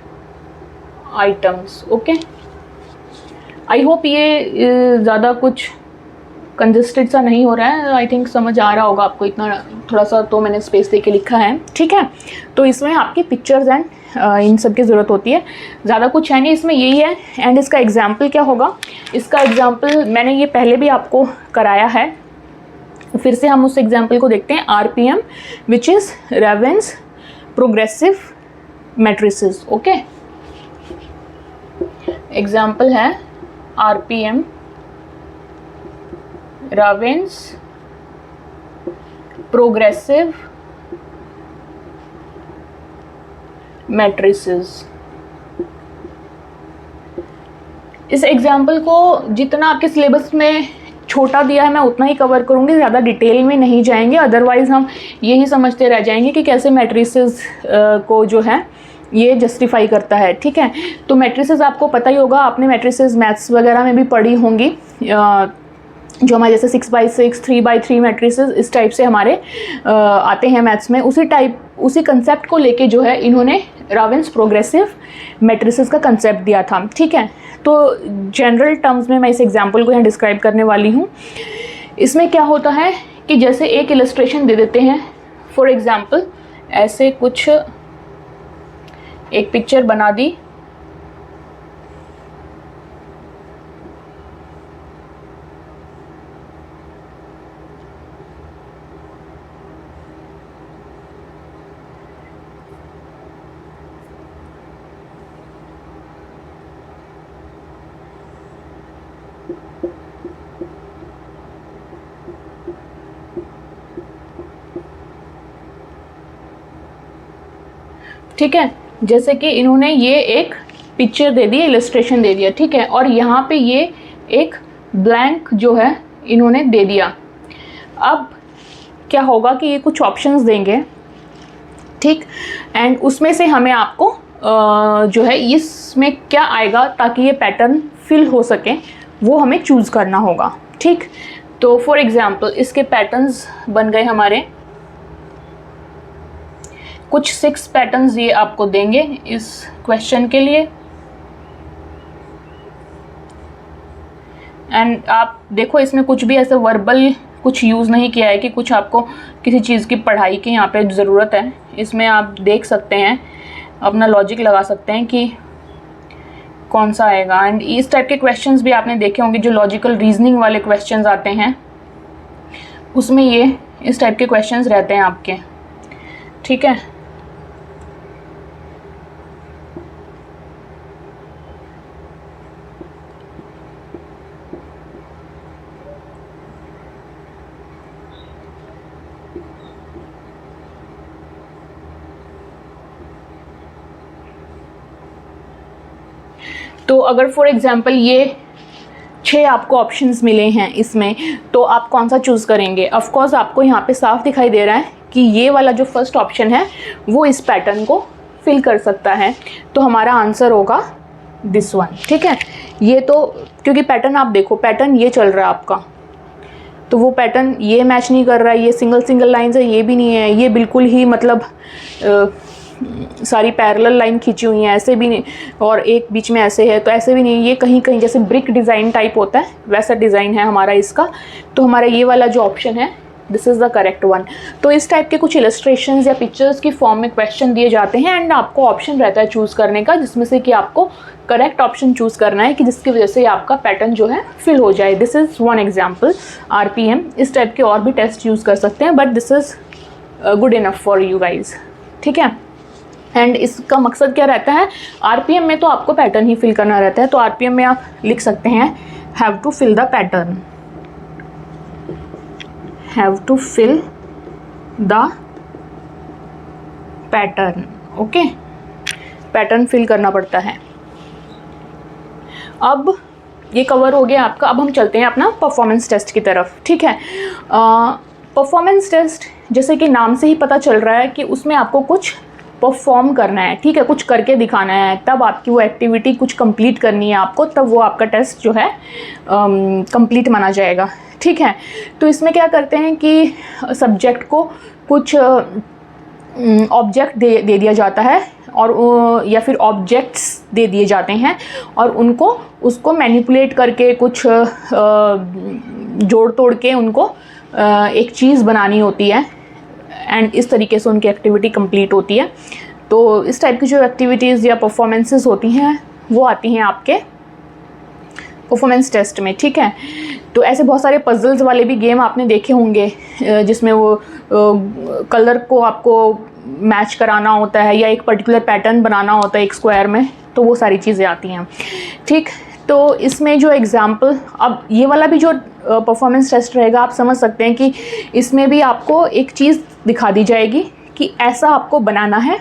items, okay. I hope ये ज़्यादा कुछ कंजस्टेड सा नहीं हो रहा है, आई थिंक समझ आ रहा होगा आपको, इतना थोड़ा सा तो मैंने स्पेस दे के लिखा है, ठीक है। तो इसमें आपकी पिक्चर्स एंड इन सब की ज़रूरत होती है, ज़्यादा कुछ है नहीं इसमें, यही है। एंड इसका एग्जाम्पल क्या होगा, इसका एग्जाम्पल मैंने ये पहले भी आपको कराया है, फिर से हम उस एग्जाम्पल को देखते हैं। RPM which is Raven's progressive matrices, okay. Example है RPM रावेन्स प्रोग्रेसिव मैट्रिसेस। इस एग्जाम्पल को जितना आपके सिलेबस में छोटा दिया है मैं उतना ही कवर करूँगी, ज़्यादा डिटेल में नहीं जाएंगे, अदरवाइज़ हम यही समझते रह जाएंगे कि कैसे मैट्रिसेस को जो है ये जस्टिफाई करता है, ठीक है। तो मैट्रिसेस आपको पता ही होगा, आपने मैट्रिसेस मैथ्स वगैरह में भी पढ़ी होंगी, जो हमारे जैसे 6x6, 3x3 मैट्रिसेस इस टाइप से हमारे आते हैं मैथ्स में। उसी कंसेप्ट को लेके जो है इन्होंने रावेन्स प्रोग्रेसिव मैट्रिसेस का कंसेप्ट दिया था, ठीक है। तो जनरल टर्म्स में मैं इस एग्जांपल को यहाँ डिस्क्राइब करने वाली हूँ। इसमें क्या होता है कि जैसे एक इलस्ट्रेशन दे देते हैं, फॉर एग्जांपल ऐसे कुछ एक पिक्चर बना दी, ठीक है। जैसे कि इन्होंने ये एक पिक्चर दे दी, इलस्ट्रेशन दे दिया, ठीक है, और यहाँ पे ये एक ब्लैंक जो है इन्होंने दे दिया। अब क्या होगा कि ये कुछ ऑप्शंस देंगे, ठीक, एंड उसमें से हमें आपको जो है इसमें क्या आएगा ताकि ये पैटर्न फिल हो सके वो हमें चूज़ करना होगा, ठीक। तो फॉर एग्जांपल इसके पैटर्न्स बन गए हमारे, कुछ 6 पैटर्न्स ये आपको देंगे इस क्वेश्चन के लिए। एंड आप देखो इसमें कुछ भी ऐसे वर्बल कुछ यूज़ नहीं किया है कि कुछ आपको किसी चीज़ की पढ़ाई की यहाँ पे ज़रूरत है। इसमें आप देख सकते हैं, अपना लॉजिक लगा सकते हैं कि कौन सा आएगा। एंड इस टाइप के क्वेश्चंस भी आपने देखे होंगे जो लॉजिकल रीजनिंग वाले क्वेश्चंस आते हैं, उसमें ये इस टाइप के क्वेश्चंस रहते हैं आपके, ठीक है। तो अगर फॉर एग्जांपल ये 6 आपको ऑप्शंस मिले हैं इसमें, तो आप कौन सा चूज़ करेंगे? ऑफ कोर्स आपको यहाँ पे साफ दिखाई दे रहा है कि ये वाला जो फर्स्ट ऑप्शन है वो इस पैटर्न को फिल कर सकता है, तो हमारा आंसर होगा दिस वन, ठीक है। ये तो क्योंकि पैटर्न आप देखो, पैटर्न ये चल रहा है आपका, तो वो पैटर्न ये मैच नहीं कर रहा है, ये सिंगल सिंगल लाइंस है, ये भी नहीं है, ये बिल्कुल ही मतलब सारी पैरेलल लाइन खींची हुई हैं, ऐसे भी नहीं, और एक बीच में ऐसे है, तो ऐसे भी नहीं, ये कहीं कहीं जैसे ब्रिक डिज़ाइन टाइप होता है वैसा डिज़ाइन है हमारा इसका। तो हमारा ये वाला जो ऑप्शन है this is the correct one. तो इस टाइप के कुछ इलस्ट्रेशंस या पिक्चर्स की फॉर्म में क्वेश्चन दिए जाते हैं एंड आपको ऑप्शन रहता है चूज़ करने का, जिसमें से कि आपको करेक्ट ऑप्शन चूज़ करना है कि जिसकी वजह से आपका पैटर्न जो है फिल हो जाए। This is one example RPM। इस टाइप के और भी टेस्ट यूज़ कर सकते हैं, but this is good enough for you guys, ठीक है। एंड इसका मकसद क्या रहता है? RPM में तो आपको पैटर्न ही फिल करना रहता है, तो RPM में आप लिख सकते हैं have to fill the pattern, have to fill the pattern, okay, pattern fill करना पड़ता है। अब ये कवर हो गया आपका। अब हम चलते हैं अपना परफॉर्मेंस टेस्ट की तरफ, ठीक है। परफॉर्मेंस टेस्ट जैसे कि नाम से ही पता चल रहा है कि उसमें आपको कुछ परफॉर्म करना है, ठीक है, कुछ करके दिखाना है, तब आपकी वो एक्टिविटी कुछ कंप्लीट करनी है आपको, तब वो आपका टेस्ट जो है कंप्लीट माना जाएगा, ठीक है। तो इसमें क्या करते हैं कि सब्जेक्ट को कुछ ऑब्जेक्ट दे दिया जाता है, और या फिर ऑब्जेक्ट्स दे दिए जाते हैं, और उनको उसको मैनिपुलेट करके कुछ जोड़ तोड़ के उनको एक चीज़ बनानी होती है, एंड इस तरीके से उनकी एक्टिविटी कंप्लीट होती है। तो इस टाइप की जो एक्टिविटीज़ या परफॉर्मेंसेस होती हैं वो आती हैं आपके परफॉर्मेंस टेस्ट में, ठीक है। तो ऐसे बहुत सारे पजल्स वाले भी गेम आपने देखे होंगे जिसमें वो कलर को आपको मैच कराना होता है या एक पर्टिकुलर पैटर्न बनाना होता है एक स्क्वायर में, तो वो सारी चीज़ें आती हैं, ठीक। तो इसमें जो एग्ज़ाम्पल, अब ये वाला भी जो परफॉर्मेंस टेस्ट रहेगा, आप समझ सकते हैं कि इसमें भी आपको एक चीज़ दिखा दी जाएगी कि ऐसा आपको बनाना है,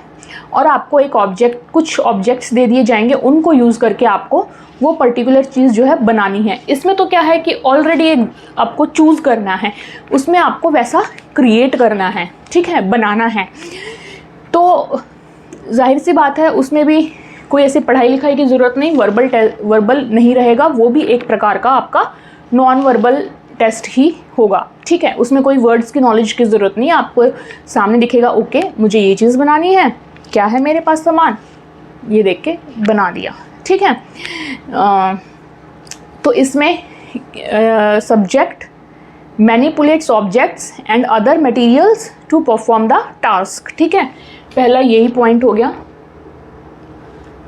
और आपको एक ऑब्जेक्ट, कुछ ऑब्जेक्ट्स दे दिए जाएंगे, उनको यूज़ करके आपको वो पर्टिकुलर चीज़ जो है बनानी है। इसमें तो क्या है कि ऑलरेडी आपको चूज़ करना है, उसमें आपको वैसा क्रिएट करना है, ठीक है, बनाना है। तो जाहिर सी बात है उसमें भी कोई ऐसी पढ़ाई लिखाई की ज़रूरत नहीं, वर्बल नहीं रहेगा, वो भी एक प्रकार का आपका नॉन वर्बल टेस्ट ही होगा, ठीक है। उसमें कोई वर्ड्स की नॉलेज की ज़रूरत नहीं है, आपको सामने दिखेगा ओके मुझे ये चीज़ बनानी है, क्या है मेरे पास सामान, ये देख के बना दिया, ठीक है। तो इसमें subject manipulates objects and other materials to perform the task, ठीक है। पहला यही पॉइंट हो गया,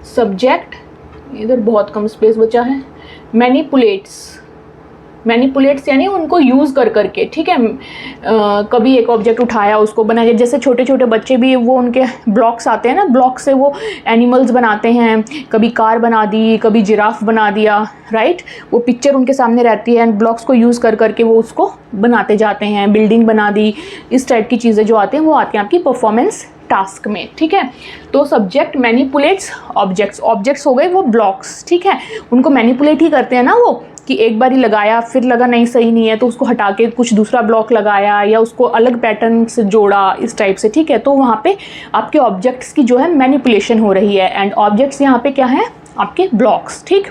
सब्जेक्ट, इधर बहुत कम स्पेस बचा है, मैनिपुलेट्स यानी उनको यूज़ कर करके, ठीक है। कभी एक ऑब्जेक्ट उठाया उसको बनाया, जैसे छोटे छोटे बच्चे भी वो उनके ब्लॉक्स आते हैं ना, ब्लॉक से वो एनिमल्स बनाते हैं, कभी कार बना दी, कभी जिराफ बना दिया, राइट। वो पिक्चर उनके सामने रहती है एंड ब्लॉक्स को यूज़ कर करके वो उसको बनाते जाते हैं, बिल्डिंग बना दी, इस टाइप की चीज़ें जो आती हैं वो आती हैं आपकी परफॉर्मेंस टास्क में, ठीक है। तो सब्जेक्ट मैनिपुलेट्स ऑब्जेक्ट्स हो गए वो ब्लॉक्स, ठीक है, उनको मैनिपुलेट ही करते हैं ना वो, कि एक बार ही लगाया फिर लगा नहीं सही नहीं है तो उसको हटा के कुछ दूसरा ब्लॉक लगाया या उसको अलग पैटर्न से जोड़ा, इस टाइप से, ठीक है। तो वहाँ पे आपके ऑब्जेक्ट्स की जो है मैनिपुलेशन हो रही है, एंड ऑब्जेक्ट्स यहाँ पे क्या है आपके ब्लॉक्स, ठीक।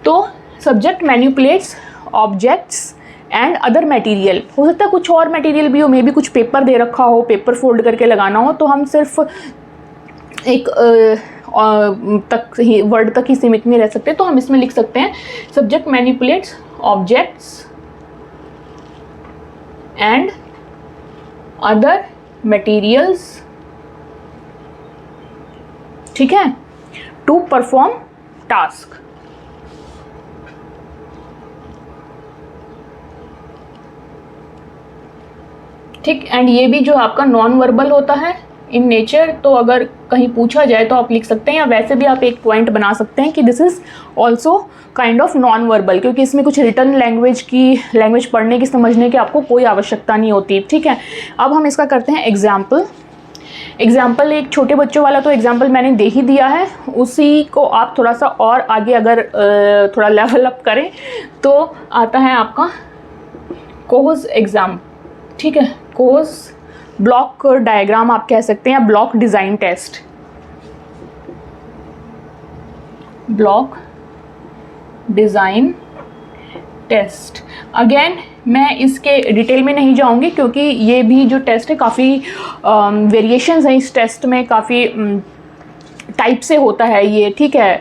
तो subject manipulates objects and other material, हो सकता है कुछ और मटेरियल भी हो, मे बी कुछ पेपर दे रखा हो, पेपर फोल्ड करके लगाना हो, तो हम सिर्फ एक तक ही वर्ड तक ही सीमित नहीं रह सकते, तो हम इसमें लिख सकते हैं subject manipulates objects and other materials, ठीक है, टू परफॉर्म टास्क। ठीक। एंड ये भी जो आपका नॉन वर्बल होता है इन नेचर, तो अगर कहीं पूछा जाए तो आप लिख सकते हैं, या वैसे भी आप एक पॉइंट बना सकते हैं कि this is also kind of non verbal, क्योंकि इसमें कुछ रिटर्न लैंग्वेज पढ़ने की समझने की आपको कोई आवश्यकता नहीं होती। ठीक है, अब हम इसका करते हैं एग्जाम्पल एक छोटे बच्चों वाला तो एग्जाम्पल मैंने दे ही दिया है, उसी को आप थोड़ा सा और आगे अगर थोड़ा लेवल अप करें तो आता है आपका कोज एग्ज़ाम। ठीक है, कोज ब्लॉक डायग्राम आप कह सकते हैं, या block design test. Block design test, again मैं इसके डिटेल में नहीं जाऊंगी क्योंकि ये भी जो टेस्ट है काफ़ी वेरिएशंस हैं इस टेस्ट में, काफ़ी टाइप से होता है ये। ठीक है,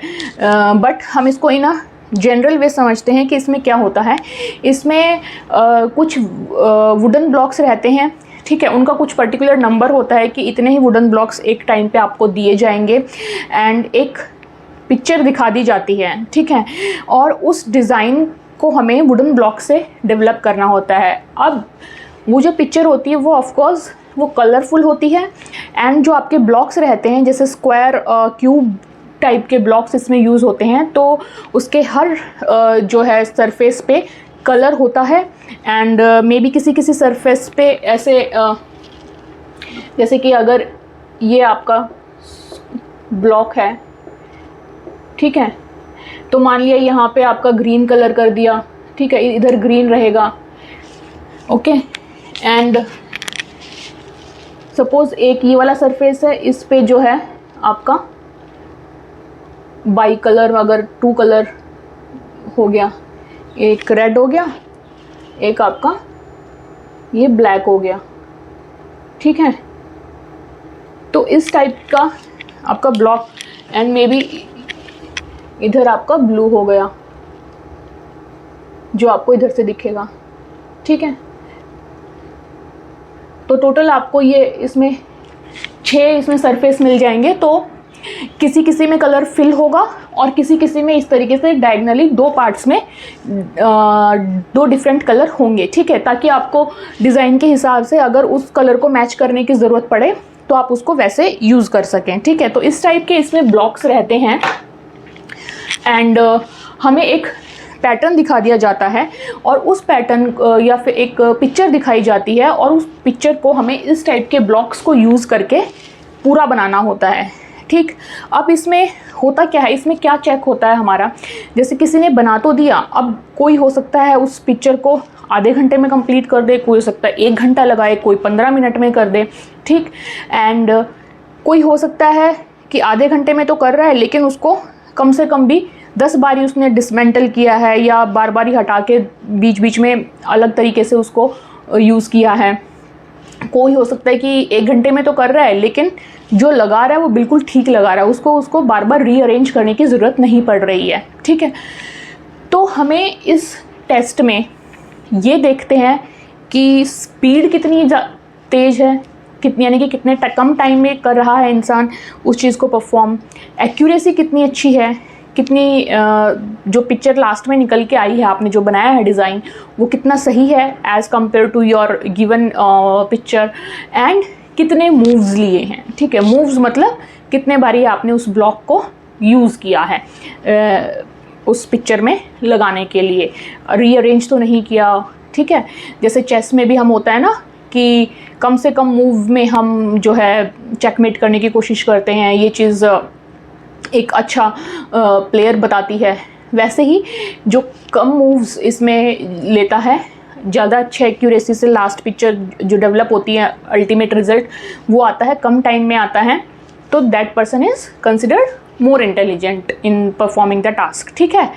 बट हम इसको इन अ जनरल वे समझते हैं कि इसमें क्या होता है। इसमें कुछ वुडन ब्लॉक्स रहते हैं। ठीक है, उनका कुछ पर्टिकुलर नंबर होता है कि इतने ही वुडन ब्लॉक्स एक टाइम पे आपको दिए जाएंगे, एंड एक पिक्चर दिखा दी जाती है। ठीक है, और उस डिज़ाइन को हमें वुडन ब्लॉक से डेवलप करना होता है। अब वो जो पिक्चर होती है वो ऑफकोर्स वो कलरफुल होती है, एंड जो आपके ब्लॉक्स रहते हैं जैसे स्क्वायर क्यूब टाइप के ब्लॉक्स इसमें यूज़ होते हैं, तो उसके हर जो है सरफेस पे कलर होता है। एंड मे बी किसी सरफेस पे ऐसे जैसे कि अगर ये आपका ब्लॉक है, ठीक है, तो मान लिया यहाँ पे आपका ग्रीन कलर कर दिया। ठीक है, इधर ग्रीन रहेगा। ओके, एंड सपोज एक ये वाला सरफेस है, इस पे जो है आपका बाई कलर, अगर 2 कलर हो गया, एक रेड हो गया, एक आपका ये ब्लैक हो गया। ठीक है, तो इस टाइप का आपका ब्लॉक, एंड मे बी इधर आपका ब्लू हो गया जो आपको इधर से दिखेगा। ठीक है, तो टोटल आपको ये इसमें 6 इसमें सरफेस मिल जाएंगे। तो किसी में कलर फिल होगा और किसी में इस तरीके से डायगनली 2 पार्ट्स में 2 डिफरेंट कलर होंगे। ठीक है, ताकि आपको डिज़ाइन के हिसाब से अगर उस कलर को मैच करने की ज़रूरत पड़े तो आप उसको वैसे यूज़ कर सकें। ठीक है, तो इस टाइप के इसमें ब्लॉक्स रहते हैं, एंड हमें एक पैटर्न दिखा दिया जाता है, और उस पैटर्न या फिर एक पिक्चर दिखाई जाती है, और उस पिक्चर को हमें इस टाइप के ब्लॉक्स को यूज़ करके पूरा बनाना होता है। ठीक, अब इसमें होता क्या है, इसमें क्या चेक होता है हमारा, जैसे किसी ने बना तो दिया, अब कोई हो सकता है उस पिक्चर को आधे घंटे में कंप्लीट कर दे, कोई हो सकता है 1 घंटा लगाए, कोई 15 मिनट में कर दे। ठीक, एंड कोई हो सकता है कि आधे घंटे में तो कर रहा है लेकिन उसको कम से कम भी 10 बारी उसने डिसमेंटल किया है, या बार बार ही हटा के बीच बीच में अलग तरीके से उसको यूज़ किया है। कोई हो सकता है कि 1 घंटे में तो कर रहा है लेकिन जो लगा रहा है वो बिल्कुल ठीक लगा रहा है, उसको बार बार रीअरेंज करने की ज़रूरत नहीं पड़ रही है। ठीक है, तो हमें इस टेस्ट में ये देखते हैं कि स्पीड कितनी तेज़ है, कितनी, यानी कि कितने कम टाइम में कर रहा है इंसान उस चीज़ को परफॉर्म, एक्यूरेसी कितनी अच्छी है, कितनी जो पिक्चर लास्ट में निकल के आई है, आपने जो बनाया है डिज़ाइन, वो कितना सही है as compare to your given picture, and कितने मूव्स लिए हैं। ठीक है, मूव्स मतलब कितने बारी आपने उस ब्लॉक को यूज़ किया है उस पिक्चर में लगाने के लिए, रीअरेंज तो नहीं किया। ठीक है, जैसे चेस में भी हम होता है ना कि कम से कम मूव में हम जो है चेकमेट करने की कोशिश करते हैं, ये चीज़ एक अच्छा प्लेयर बताती है। वैसे ही जो कम मूव्स इसमें लेता है, ज़्यादा अच्छे एक्यूरेसी से लास्ट पिक्चर जो डेवलप होती है, अल्टीमेट रिजल्ट वो आता है, कम टाइम में आता है, तो that person is considered more intelligent in performing the task. ठीक है,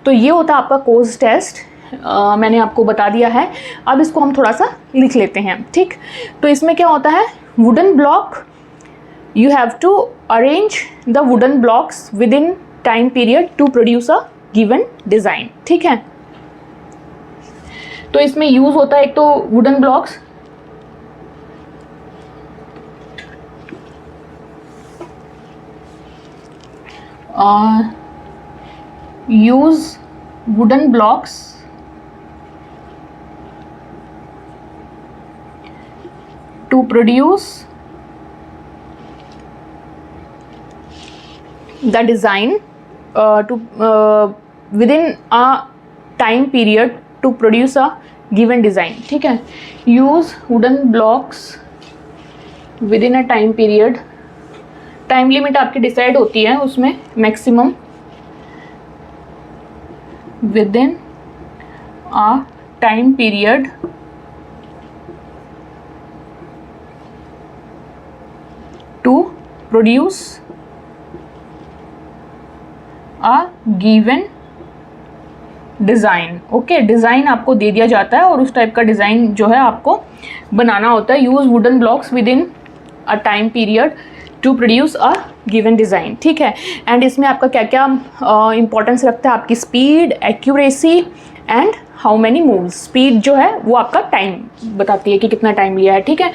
तो ये होता है आपका कोज टेस्ट। मैंने आपको बता दिया है, अब इसको हम थोड़ा सा लिख लेते हैं। ठीक, तो इसमें क्या होता है, wooden block, you have to arrange the wooden blocks within time period to produce a given design। ठीक है, तो इसमें यूज होता है एक तो wooden blocks, use wooden blocks to produce the design to within a time period to produce a given design, ठीक है। use wooden blocks within a time period, time limit आपकी डिसाइड होती है उसमें, maximum within a time period to produce a given design. Okay, design आपको दे दिया जाता है और उस टाइप का डिज़ाइन जो है आपको बनाना होता है। Use wooden blocks within a time period to produce a given design, ठीक है। एंड इसमें आपका क्या क्या इंपॉर्टेंस रखता है, आपकी speed, accuracy and how many moves. Speed जो है वो आपका टाइम बताती है कि कितना टाइम लिया है, ठीक है।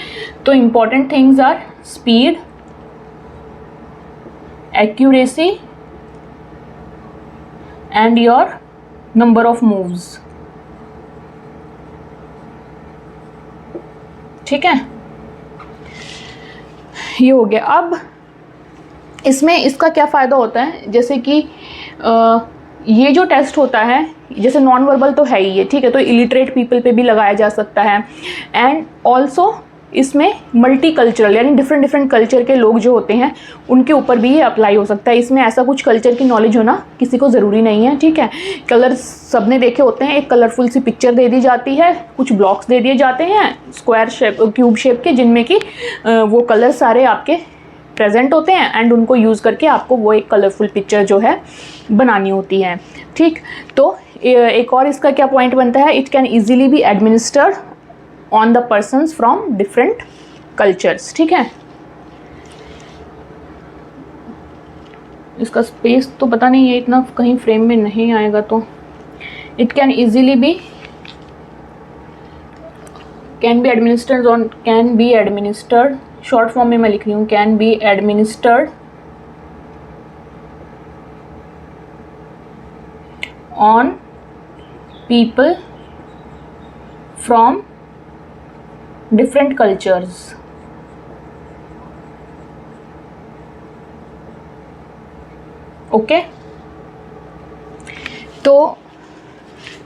तो important things are speed, accuracy and your number of moves, ठीक है। ये हो गया। अब इसमें इसका क्या फ़ायदा होता है, जैसे कि ये जो टेस्ट होता है, जैसे नॉन वर्बल तो है ही है, ठीक है, तो इलिटरेट पीपल पे भी लगाया जा सकता है। एंड ऑल्सो इसमें मल्टी कल्चरल यानी डिफरेंट डिफरेंट कल्चर के लोग जो होते हैं उनके ऊपर भी ये अप्लाई हो सकता है। इसमें ऐसा कुछ कल्चर की नॉलेज होना किसी को ज़रूरी नहीं है, ठीक है। कलर्स सबने देखे होते हैं, एक कलरफुल सी पिक्चर दे दी जाती है, कुछ ब्लॉक्स दे दिए जाते हैं स्क्वायर शेप, क्यूब शेप के, जिनमें कि वो कलर सारे आपके प्रेजेंट होते हैं एंड उनको यूज़ करके आपको वो एक कलरफुल पिक्चर जो है बनानी होती है, ठीक। तो एक और इसका क्या पॉइंट बनता है, it can easily B administered on the persons from different cultures, ठीक है। इसका स्पेस तो पता नहीं है, इतना कहीं फ्रेम में नहीं आएगा, तो it can easily be, can be administered on, can be administered, short form में मैं लिख रही हूँ, can be administered on people from different cultures. Okay, तो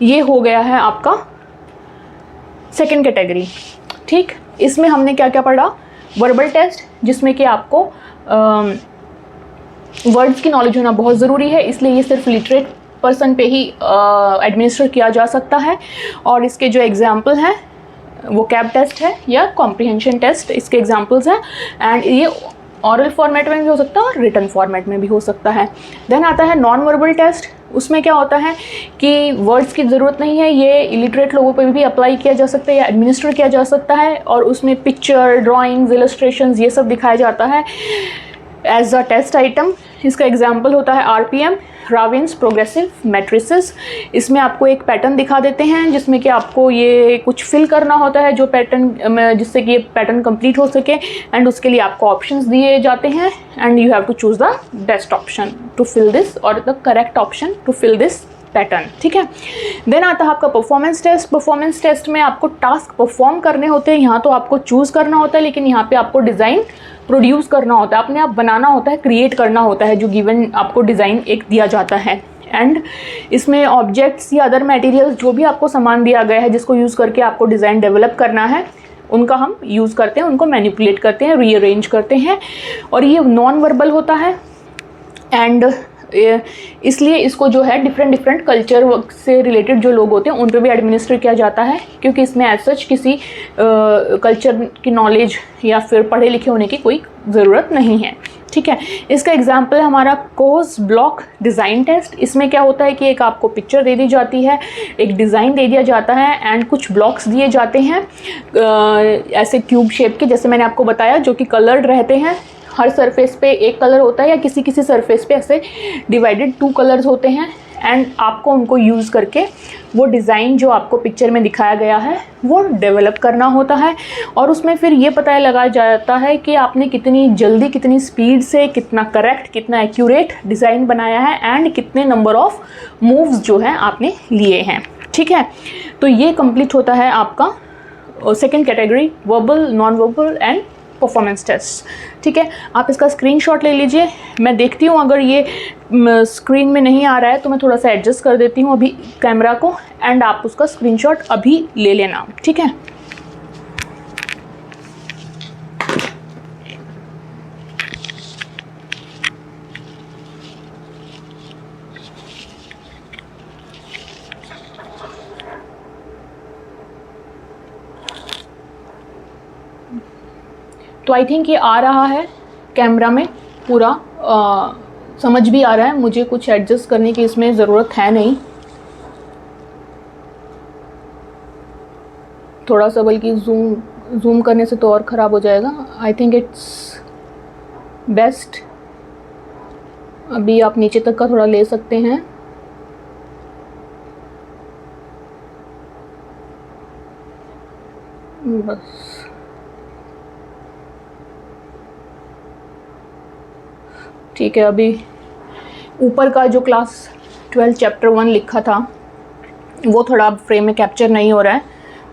ये हो गया है आपका सेकेंड कैटेगरी, ठीक। इसमें हमने क्या क्या पढ़ा, वर्बल टेस्ट, जिसमें कि आपको वर्ड्स की नॉलेज होना बहुत ज़रूरी है, इसलिए ये सिर्फ लिटरेट पर्सन पे ही एडमिनिस्टर किया जा सकता है। और इसके जो एग्जाम्पल हैं वो कैब टेस्ट है या कॉम्प्रिहेंशन टेस्ट, इसके एग्जाम्पल्स हैं। एंड ये ऑरल फॉर्मेट में भी हो सकता है और रिटन फॉर्मेट में भी हो सकता है। देन आता है नॉन वर्बल टेस्ट, उसमें क्या होता है कि वर्ड्स की ज़रूरत नहीं है, ये इलिटरेट लोगों पर भी अप्लाई किया जा सकता है या एडमिनिस्टर किया जा सकता है, और उसमें पिक्चर, ड्राइंग्स, इलस्ट्रेशंस ये सब दिखाया जाता है एज अ टेस्ट आइटम। इसका एग्जाम्पल होता है RPM, राविन्स प्रोग्रेसिव मैट्रिसेस। इसमें आपको एक पैटर्न दिखा देते हैं जिसमें कि आपको ये कुछ फिल करना होता है, जो पैटर्न, जिससे कि ये पैटर्न कंप्लीट हो सके, एंड उसके लिए आपको ऑप्शंस दिए जाते हैं and you have to choose the best option to fill this और the correct option to fill this pattern, ठीक है। देन आता है आपका परफॉर्मेंस टेस्ट। परफॉर्मेंस टेस्ट में आपको टास्क परफॉर्म करने होते हैं, यहाँ तो आपको चूज़ करना होता है, लेकिन यहाँ पे आपको डिज़ाइन प्रोड्यूस करना होता है, अपने आप बनाना होता है, क्रिएट करना होता है जो गिवन आपको डिज़ाइन एक दिया जाता है। एंड इसमें ऑब्जेक्ट्स या अदर मटेरियल्स, जो भी आपको सामान दिया गया है जिसको यूज़ करके आपको डिज़ाइन डेवलप करना है, उनका हम यूज़ करते हैं, उनको मैनिपुलेट करते हैं, रीअरेंज करते हैं, और ये नॉन वर्बल होता है। एंड इसलिए इसको जो है डिफरेंट कल्चर से रिलेटेड जो लोग होते हैं उन पर भी एडमिनिस्टर किया जाता है, क्योंकि इसमें एज सच किसी कल्चर की नॉलेज या फिर पढ़े लिखे होने की कोई ज़रूरत नहीं है, ठीक है। इसका एग्जाम्पल है हमारा कोर्स ब्लॉक डिज़ाइन टेस्ट। इसमें क्या होता है कि एक आपको पिक्चर दे दी जाती है, एक डिज़ाइन दे दिया जाता है एंड कुछ ब्लॉक्स दिए जाते हैं ऐसे क्यूब शेप के, जैसे मैंने आपको बताया, जो कि कलर्ड रहते हैं। हर सरफेस पे एक कलर होता है या किसी किसी सरफेस पे ऐसे डिवाइडेड 2 कलर्स होते हैं, एंड आपको उनको यूज़ करके वो डिज़ाइन जो आपको पिक्चर में दिखाया गया है वो डेवलप करना होता है। और उसमें फिर ये पता लगाया जाता है कि आपने कितनी जल्दी, कितनी स्पीड से, कितना करेक्ट, कितना एक्यूरेट डिज़ाइन बनाया है एंड कितने नंबर ऑफ़ मूव्स जो हैं आपने लिए हैं, ठीक है। तो ये कंप्लीट होता है आपका second category verbal, non verbal and performance test. ठीक है, आप इसका स्क्रीनशॉट ले लीजिए। मैं देखती हूँ अगर ये स्क्रीन में नहीं आ रहा है तो मैं थोड़ा सा एडजस्ट कर देती हूँ अभी कैमरा को, एंड आप उसका स्क्रीनशॉट अभी ले लेना। ठीक है, तो आई थिंक ये आ रहा है कैमरा में पूरा, समझ भी आ रहा है। मुझे कुछ एडजस्ट करने की इसमें ज़रूरत है नहीं, थोड़ा सा बल्कि जूम करने से तो और ख़राब हो जाएगा। I think it's best. अभी आप नीचे तक का थोड़ा ले सकते हैं। बस ठीक है। अभी ऊपर का जो क्लास 12 चैप्टर 1 लिखा था वो थोड़ा अब फ्रेम में कैप्चर नहीं हो रहा है,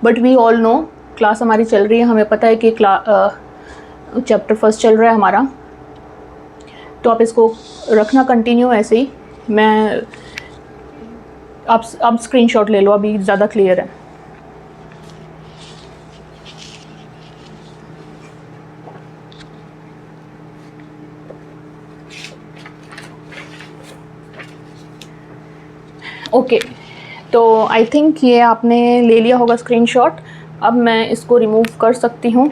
but we all know class हमारी चल रही है, हमें पता है कि चैप्टर फर्स्ट चल रहा है हमारा। तो आप इसको रखना कंटिन्यू ऐसे ही। मैं आप स्क्रीनशॉट ले लो, अभी ज़्यादा क्लियर है। ओके, तो आई थिंक ये आपने ले लिया होगा स्क्रीनशॉट। अब मैं इसको रिमूव कर सकती हूँ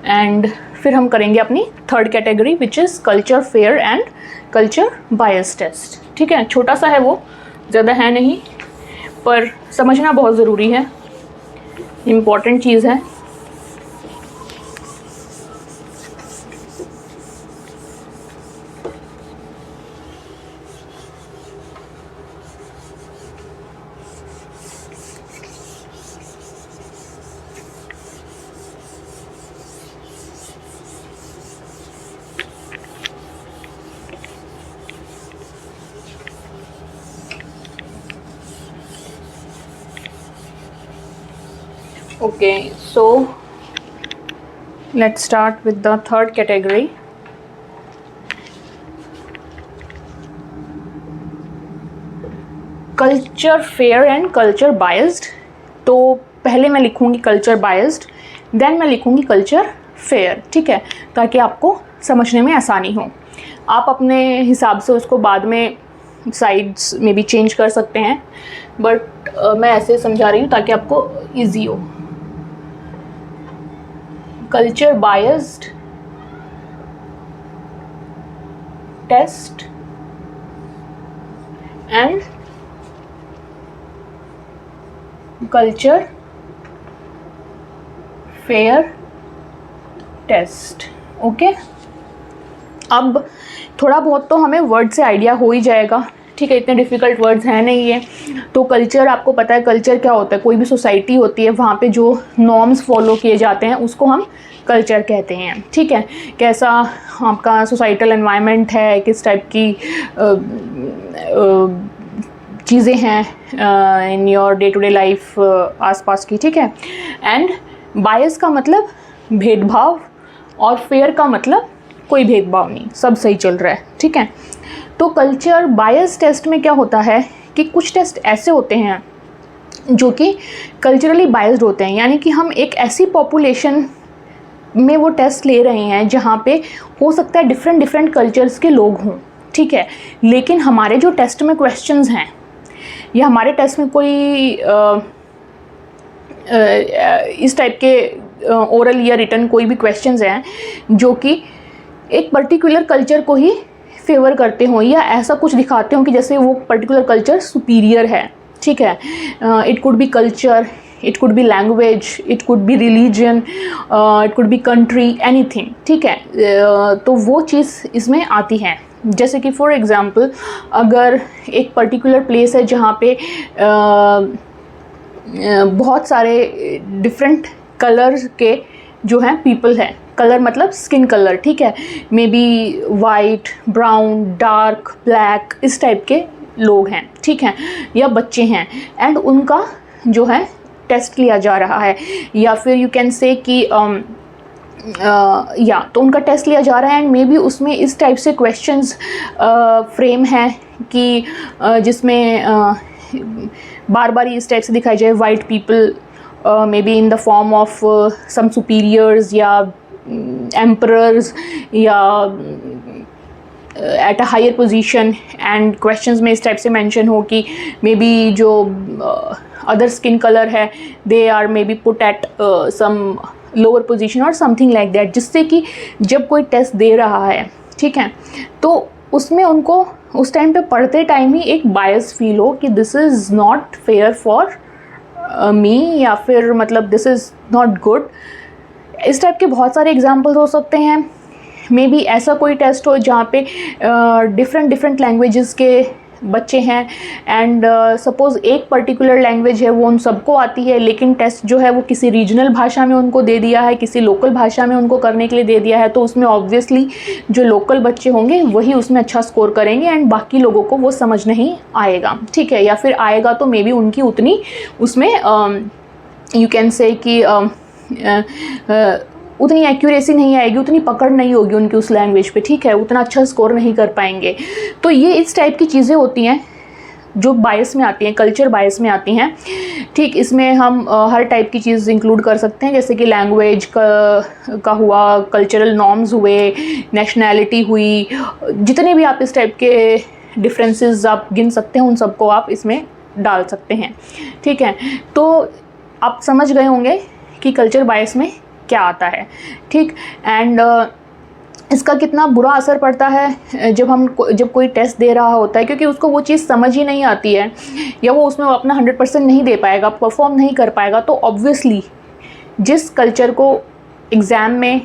एंड फिर हम करेंगे अपनी third category which is culture fair and culture bias test. ठीक है, छोटा सा है वो, ज़्यादा है नहीं, पर समझना बहुत ज़रूरी है, इम्पॉर्टेंट चीज़ है। Okay, so let's start with the third category. Culture fair and culture biased. तो पहले मैं लिखूँगी कल्चर बायस्ड, देन मैं लिखूँगी कल्चर फेयर। ठीक है, ताकि आपको समझने में आसानी हो। आप अपने हिसाब से उसको बाद में साइड्स में भी चेंज कर सकते हैं, बट मैं ऐसे समझा रही हूँ ताकि आपको ईजी हो। Culture biased test and culture fair test. Okay, अब थोड़ा बहुत तो हमें वर्ड से आइडिया हो ही जाएगा। ठीक है, इतने डिफ़िकल्ट वर्ड्स हैं नहीं ये। तो कल्चर, आपको पता है कल्चर क्या होता है। कोई भी सोसाइटी होती है, वहाँ पे जो नॉर्म्स फॉलो किए जाते हैं उसको हम कल्चर कहते हैं। ठीक है, कैसा आपका सोसाइटल एनवायरनमेंट है, किस टाइप की चीज़ें हैं in your day to day life आसपास की। ठीक है, एंड बायस का मतलब भेदभाव, और फेयर का मतलब कोई भेदभाव नहीं, सब सही चल रहा है। ठीक है, तो कल्चर बायस टेस्ट में क्या होता है कि कुछ टेस्ट ऐसे होते हैं जो कि कल्चरली बायस्ड होते हैं, यानी कि हम एक ऐसी पॉपुलेशन में वो टेस्ट ले रहे हैं जहाँ पे हो सकता है डिफरेंट कल्चर्स के लोग हों। ठीक है, लेकिन हमारे जो टेस्ट में क्वेश्चंस हैं, या हमारे टेस्ट में कोई इस टाइप के ओरल या रिटन कोई भी क्वेश्चंस हैं जो कि एक पर्टिकुलर कल्चर को ही फेवर करते हों, या ऐसा कुछ दिखाते हों कि जैसे वो पर्टिकुलर कल्चर सुपीरियर है। ठीक है, it could B culture, it could B language, it could B religion, it could B country, anything. ठीक है, तो वो चीज़ इसमें आती है। जैसे कि फॉर एग्ज़ाम्पल, अगर एक पर्टिकुलर प्लेस है जहाँ पे बहुत सारे डिफरेंट कलर के जो हैं पीपल हैं, कलर मतलब स्किन कलर। ठीक है, may be white, brown, dark, black, इस टाइप के लोग हैं। ठीक है, या बच्चे हैं, एंड उनका जो है टेस्ट लिया जा रहा है, या फिर यू कैन से कि तो उनका टेस्ट लिया जा रहा है, एंड मे बी उसमें इस टाइप से क्वेश्चंस फ्रेम हैं कि जिसमें बार बार इस टाइप से दिखाई जाए white people may be in the form of some superiors या एम्परर्स या at a higher position, and questions में इस टाइप से मेंशन हो कि मे बी जो अदर स्किन कलर है they are may be put at some lower position और समथिंग लाइक दैट, जिससे कि जब कोई टेस्ट दे रहा है, ठीक है, तो उसमें उनको उस टाइम पे पढ़ते टाइम ही एक बायस फील हो कि this is not fair for me, या फिर मतलब दिस इज़ नॉट गुड। इस टाइप के बहुत सारे एग्जाम्पल्स हो सकते हैं। मे बी ऐसा कोई टेस्ट हो जहाँ पे डिफरेंट लैंग्वेजेस के बच्चे हैं, एंड सपोज़ एक पर्टिकुलर लैंग्वेज है वो उन सबको आती है, लेकिन टेस्ट जो है वो किसी रीजनल भाषा में उनको दे दिया है, किसी लोकल भाषा में उनको करने के लिए दे दिया है, तो उसमें ऑब्वियसली जो लोकल बच्चे होंगे वही उसमें अच्छा स्कोर करेंगे, एंड बाकी लोगों को वो समझ नहीं आएगा, ठीक है, या फिर आएगा तो मे बी उनकी उतनी उसमें यू कैन से कि उतनी एक्यूरेसी नहीं आएगी, उतनी पकड़ नहीं होगी उनकी उस लैंग्वेज पे, ठीक है, उतना अच्छा स्कोर नहीं कर पाएंगे। तो ये इस टाइप की चीज़ें होती हैं जो बायस में आती हैं, कल्चर बायस में आती हैं, ठीक। इसमें हम हर टाइप की चीज़ इंक्लूड कर सकते हैं, जैसे कि लैंग्वेज का हुआ, कल्चरल नॉर्म्स हुए, नेशनैलिटी हुई, जितने भी आप इस टाइप के डिफरेंसेस आप गिन सकते हैं उन सबको आप इसमें डाल सकते हैं, ठीक है। तो आप समझ गए होंगे कि कल्चर बायस में क्या आता है, ठीक। एंड इसका कितना बुरा असर पड़ता है जब कोई टेस्ट दे रहा होता है, क्योंकि उसको वो चीज़ समझ ही नहीं आती है, या वो उसमें अपना 100% नहीं दे पाएगा, परफॉर्म नहीं कर पाएगा, तो ऑब्वियसली जिस कल्चर को एग्ज़ाम में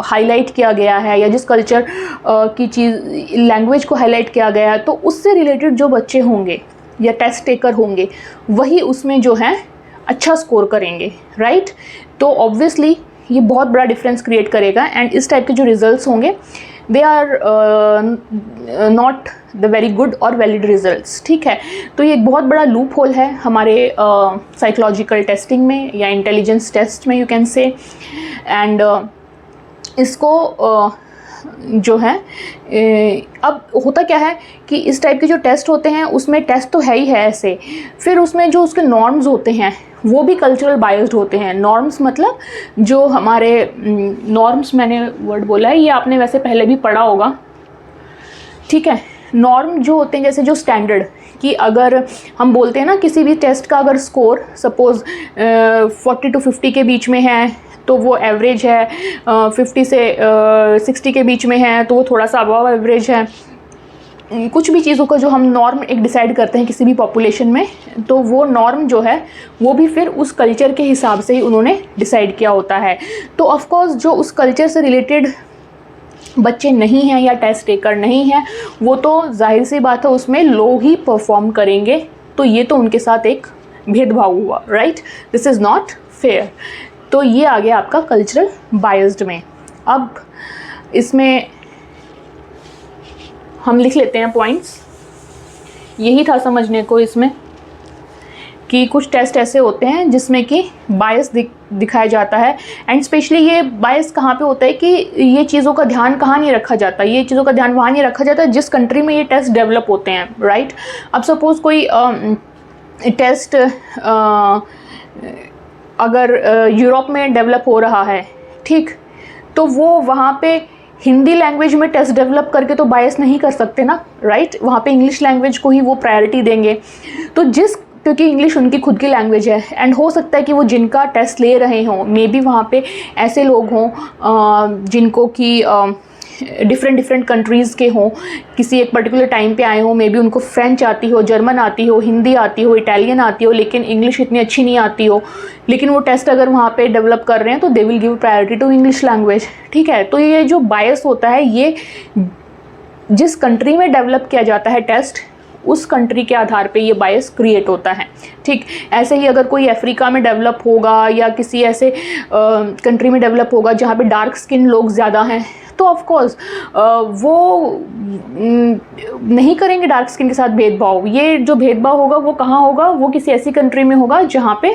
हाईलाइट किया गया है, या जिस कल्चर की चीज़ लैंग्वेज को हाईलाइट किया गया है, तो उससे रिलेटेड जो बच्चे होंगे या टेस्ट टेकर होंगे वही उसमें जो है अच्छा स्कोर करेंगे, राइट। तो ऑब्वियसली ये बहुत बड़ा डिफरेंस क्रिएट करेगा, एंड इस टाइप के जो रिजल्ट्स होंगे they are not the very good और वैलिड रिजल्ट्स, ठीक है। तो ये एक बहुत बड़ा लूप होल है हमारे साइकोलॉजिकल टेस्टिंग में या इंटेलिजेंस टेस्ट में, यू कैन से। एंड इसको जो है अब होता क्या है कि इस टाइप के जो टेस्ट होते हैं उसमें टेस्ट तो है ही है ऐसे, फिर उसमें जो उसके नॉर्म्स होते हैं वो भी कल्चरल बायस्ड होते हैं। नॉर्म्स मतलब जो हमारे नॉर्म्स, मैंने वर्ड बोला है, ये आपने वैसे पहले भी पढ़ा होगा, ठीक है। नॉर्म जो होते हैं, जैसे जो स्टैंडर्ड, कि अगर हम बोलते हैं ना किसी भी टेस्ट का अगर स्कोर सपोज़ 40 to 50 के बीच में है तो वो एवरेज है, 50 से 60 के बीच में है तो वो थोड़ा सा अबव एवरेज है। कुछ भी चीज़ों का जो हम नॉर्म एक डिसाइड करते हैं किसी भी पॉपुलेशन में, तो वो नॉर्म जो है वो भी फिर उस कल्चर के हिसाब से ही उन्होंने डिसाइड किया होता है। तो ऑफ कोर्स जो उस कल्चर से रिलेटेड बच्चे नहीं हैं या टेस्ट टेकर नहीं हैं, वो तो जाहिर सी बात है उसमें लो ही परफॉर्म करेंगे, तो ये तो उनके साथ एक भेदभाव हुआ, right. This is not fair. तो ये आ गया आपका कल्चरल बायस्ड में। अब इसमें हम लिख लेते हैं पॉइंट्स, यही था समझने को इसमें, कि कुछ टेस्ट ऐसे होते हैं जिसमें कि बायस दिखाया जाता है। एंड स्पेशली ये बायस कहाँ पे होता है कि ये चीज़ों का ध्यान कहाँ नहीं रखा जाता, ये चीज़ों का ध्यान वहाँ नहीं रखा जाता जिस कंट्री में ये टेस्ट डेवलप होते हैं, राइट। अब सपोज़ कोई टेस्ट अगर यूरोप में डेवलप हो रहा है, ठीक, तो वो वहाँ पे हिंदी लैंग्वेज में टेस्ट डेवलप करके तो बायस नहीं कर सकते ना, राइट। वहाँ पे इंग्लिश लैंग्वेज को ही वो प्रायोरिटी देंगे। तो क्योंकि इंग्लिश उनकी खुद की लैंग्वेज है, एंड हो सकता है कि वो जिनका टेस्ट ले रहे हों मे बी वहाँ पे ऐसे लोग हों जिनको कि डिफरेंट कंट्रीज़ के हों, किसी एक पर्टिकुलर टाइम पे आए हों, मे बी उनको फ्रेंच आती हो, जर्मन आती हो, हिंदी आती हो, इटालियन आती हो, लेकिन इंग्लिश इतनी अच्छी नहीं आती हो, लेकिन वो टेस्ट अगर वहाँ पे डेवलप कर रहे हैं तो they will give priority to English language, ठीक है। तो ये जो बायस होता है ये जिस कंट्री में डेवलप किया जाता है टेस्ट, उस कंट्री के आधार पे ये बायस क्रिएट होता है, ठीक। ऐसे ही अगर कोई अफ्रीका में डेवलप होगा या किसी ऐसे कंट्री में डेवलप होगा जहाँ पे डार्क स्किन लोग ज़्यादा हैं, तो ऑफ कोर्स वो नहीं करेंगे डार्क स्किन के साथ भेदभाव। ये जो भेदभाव होगा वो कहाँ होगा, वो किसी ऐसी कंट्री में होगा जहाँ पे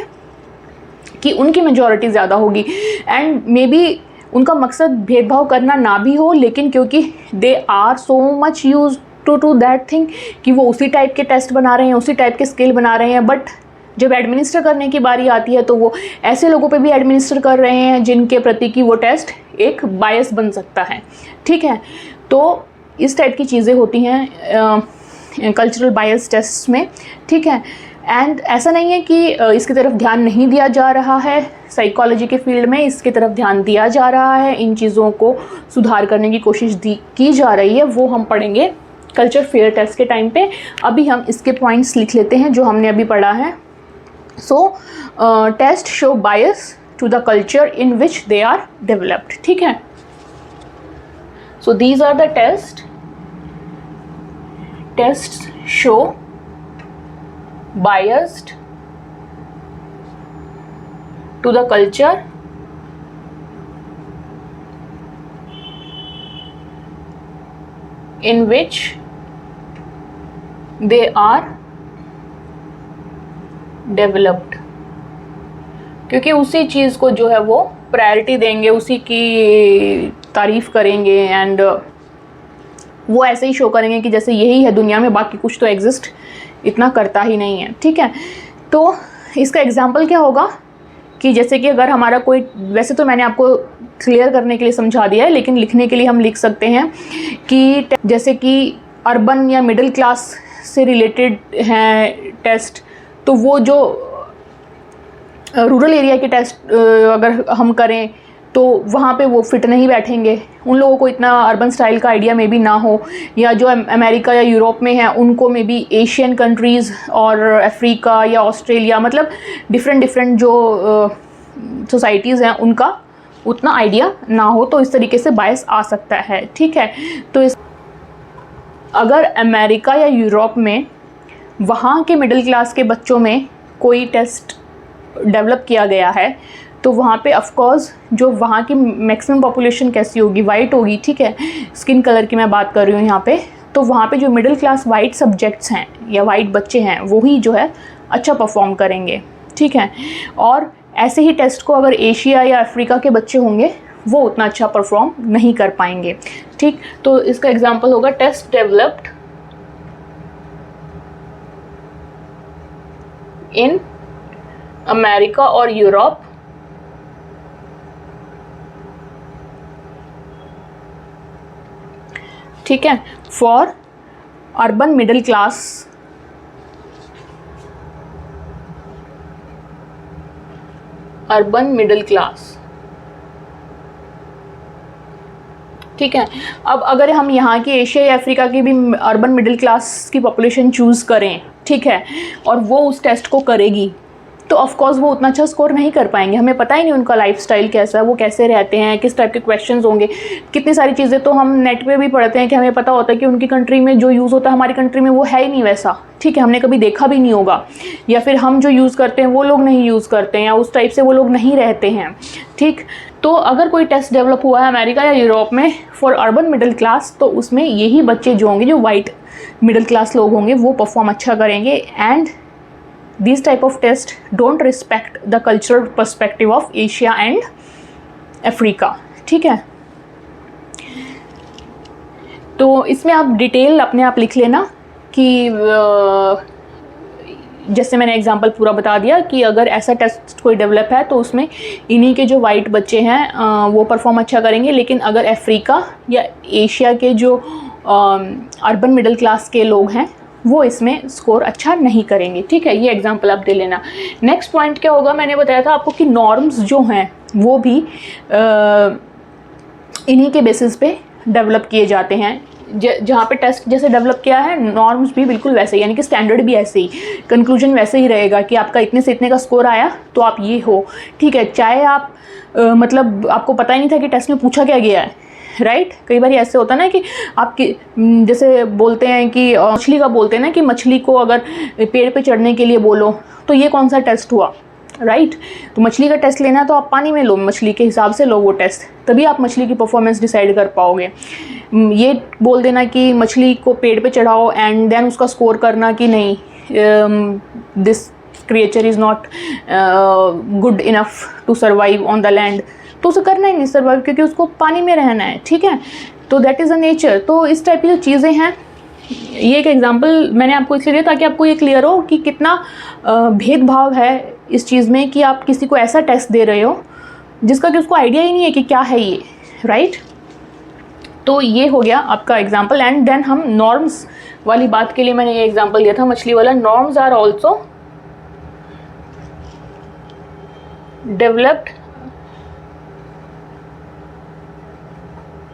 कि उनकी मेजॉरिटी ज़्यादा होगी, एंड मे बी उनका मकसद भेदभाव करना ना भी हो, लेकिन क्योंकि they are so much use to that thing कि वो उसी टाइप के टेस्ट बना रहे हैं, उसी टाइप के स्केल बना रहे हैं, बट जब एडमिनिस्टर करने की बारी आती है तो वो ऐसे लोगों पे भी एडमिनिस्टर कर रहे हैं जिनके प्रति कि वो टेस्ट एक बायस बन सकता है। ठीक है, तो इस टाइप की चीज़ें होती हैं कल्चरल बायस टेस्ट में। ठीक है, एंड ऐसा नहीं है कि इसकी तरफ ध्यान नहीं दिया जा रहा है, साइकोलॉजी के फील्ड में इसकी तरफ ध्यान दिया जा रहा है, इन चीज़ों को सुधार करने की कोशिश की जा रही है, वो हम पढ़ेंगे कल्चर फेयर टेस्ट के टाइम पे। अभी हम इसके पॉइंट्स लिख लेते हैं जो हमने अभी पढ़ा है। So test show bias to the culture in which they are developed. ठीक है, so these are the test show biased to the culture in which they are developed, क्योंकि उसी चीज़ को जो है वो प्रायोरिटी देंगे, उसी की तारीफ करेंगे, एंड वो ऐसे ही शो करेंगे कि जैसे यही है दुनिया में, बाकी कुछ तो एग्जिस्ट इतना करता ही नहीं है। ठीक है, तो इसका एग्जाम्पल क्या होगा कि जैसे कि अगर हमारा कोई, वैसे तो मैंने आपको क्लियर करने के लिए समझा दिया है, लेकिन लिखने के लिए हम लिख सकते हैं कि जैसे कि अर्बन या मिडिल क्लास से रिलेटेड हैं टेस्ट, तो वो जो रूरल एरिया के टेस्ट अगर हम करें तो वहाँ पे वो फिट नहीं बैठेंगे, उन लोगों को इतना अर्बन स्टाइल का आइडिया में भी ना हो, या जो अमेरिका या यूरोप में है उनको में भी एशियन कंट्रीज़ और अफ्रीका या ऑस्ट्रेलिया, मतलब डिफरेंट जो सोसाइटीज़ हैं उनका उतना आइडिया ना हो, तो इस तरीके से बायस आ सकता है। ठीक है, तो अगर अमेरिका या यूरोप में वहाँ के मिडिल क्लास के बच्चों में कोई टेस्ट डेवलप किया गया है तो वहाँ पे ऑफ कोर्स जो वहाँ की मैक्सिमम पॉपुलेशन कैसी होगी, वाइट होगी। ठीक है, स्किन कलर की मैं बात कर रही हूँ यहाँ पे, तो वहाँ पे जो मिडिल क्लास वाइट सब्जेक्ट्स हैं या वाइट बच्चे हैं वही जो है अच्छा परफॉर्म करेंगे। ठीक है, और ऐसे ही टेस्ट को अगर एशिया या अफ्रीका के बच्चे होंगे वो उतना अच्छा परफॉर्म नहीं कर पाएंगे। ठीक, तो इसका एग्जाम्पल होगा टेस्ट डेवलप्ड इन अमेरिका और यूरोप ठीक है, फॉर अर्बन मिडिल क्लास ठीक है, अब अगर हम यहाँ की एशिया या अफ्रीका की भी अर्बन मिडिल क्लास की पॉपुलेशन चूज़ करें, ठीक है, और वो उस टेस्ट को करेगी तो ऑफ कोर्स वो उतना अच्छा स्कोर नहीं कर पाएंगे। हमें पता ही नहीं उनका लाइफस्टाइल कैसा है, वो कैसे रहते हैं, किस टाइप के क्वेश्चंस होंगे, कितनी सारी चीज़ें तो हम नेट पे भी पढ़ते हैं कि हमें पता होता है कि उनकी कंट्री में जो यूज़ होता है हमारी कंट्री में वो है ही नहीं वैसा। ठीक है, हमने कभी देखा भी नहीं होगा, या फिर हम जो यूज़ करते हैं वो लोग नहीं यूज़ करते हैं, या उस टाइप से वो लोग नहीं रहते हैं। ठीक, तो अगर कोई टेस्ट डेवलप हुआ है अमेरिका या यूरोप में फॉर अर्बन मिडिल क्लास, तो उसमें यही बच्चे जो होंगे, जो वाइट मिडिल क्लास लोग होंगे, वो परफॉर्म अच्छा करेंगे। And these type of test don't respect the cultural perspective of Asia and Africa। ठीक है, तो इसमें आप डिटेल अपने आप लिख लेना कि जैसे मैंने एग्जांपल पूरा बता दिया कि अगर ऐसा टेस्ट कोई डेवलप है तो उसमें इन्हीं के जो वाइट बच्चे हैं वो परफॉर्म अच्छा करेंगे, लेकिन अगर अफ्रीका या एशिया के जो अर्बन मिडिल क्लास के लोग हैं वो इसमें स्कोर अच्छा नहीं करेंगे। ठीक है, ये एग्जांपल आप दे लेना। नेक्स्ट पॉइंट क्या होगा, मैंने बताया था आपको कि नॉर्म्स जो हैं वो भी इन्हीं के बेसिस पे डेवलप किए जाते हैं। जहाँ पे टेस्ट जैसे डेवलप किया है, नॉर्म्स भी बिल्कुल वैसे ही, यानी कि स्टैंडर्ड भी ऐसे ही, कंक्लूजन वैसे ही रहेगा कि आपका इतने से इतने का स्कोर आया तो आप ये हो। ठीक है, चाहे आप मतलब आपको पता ही नहीं था कि टेस्ट में पूछा क्या गया है, राइट। कई बार ऐसे होता है ना कि आपकी जैसे बोलते हैं कि मछली का बोलते हैं ना कि मछली को अगर पेड़ पे चढ़ने के लिए बोलो तो ये कौन सा टेस्ट हुआ, राइट। तो मछली का टेस्ट लेना है तो आप पानी में लो, मछली के हिसाब से लो वो टेस्ट, तभी आप मछली की परफॉर्मेंस डिसाइड कर पाओगे। ये बोल देना कि मछली को पेड़ पे चढ़ाओ एंड देन उसका स्कोर करना कि नहीं this creature is not good enough to survive on the land, तो उसे करना ही नहीं सर्वाइव, क्योंकि उसको पानी में रहना है, ठीक है। तो दैट इज़ अ नेचर। तो इस टाइप की जो चीज़ें हैं, ये एक एग्जांपल मैंने आपको इसलिए दिया ताकि आपको ये क्लियर हो कि कितना भेदभाव है इस चीज़ में, कि आप किसी को ऐसा टेस्ट दे रहे हो जिसका कि उसको आइडिया ही नहीं है कि क्या है ये, राइट। तो ये हो गया आपका एग्जांपल। एंड देन हम नॉर्म्स वाली बात के लिए मैंने ये एग्जांपल दिया था मछली वाला। Norms are also developed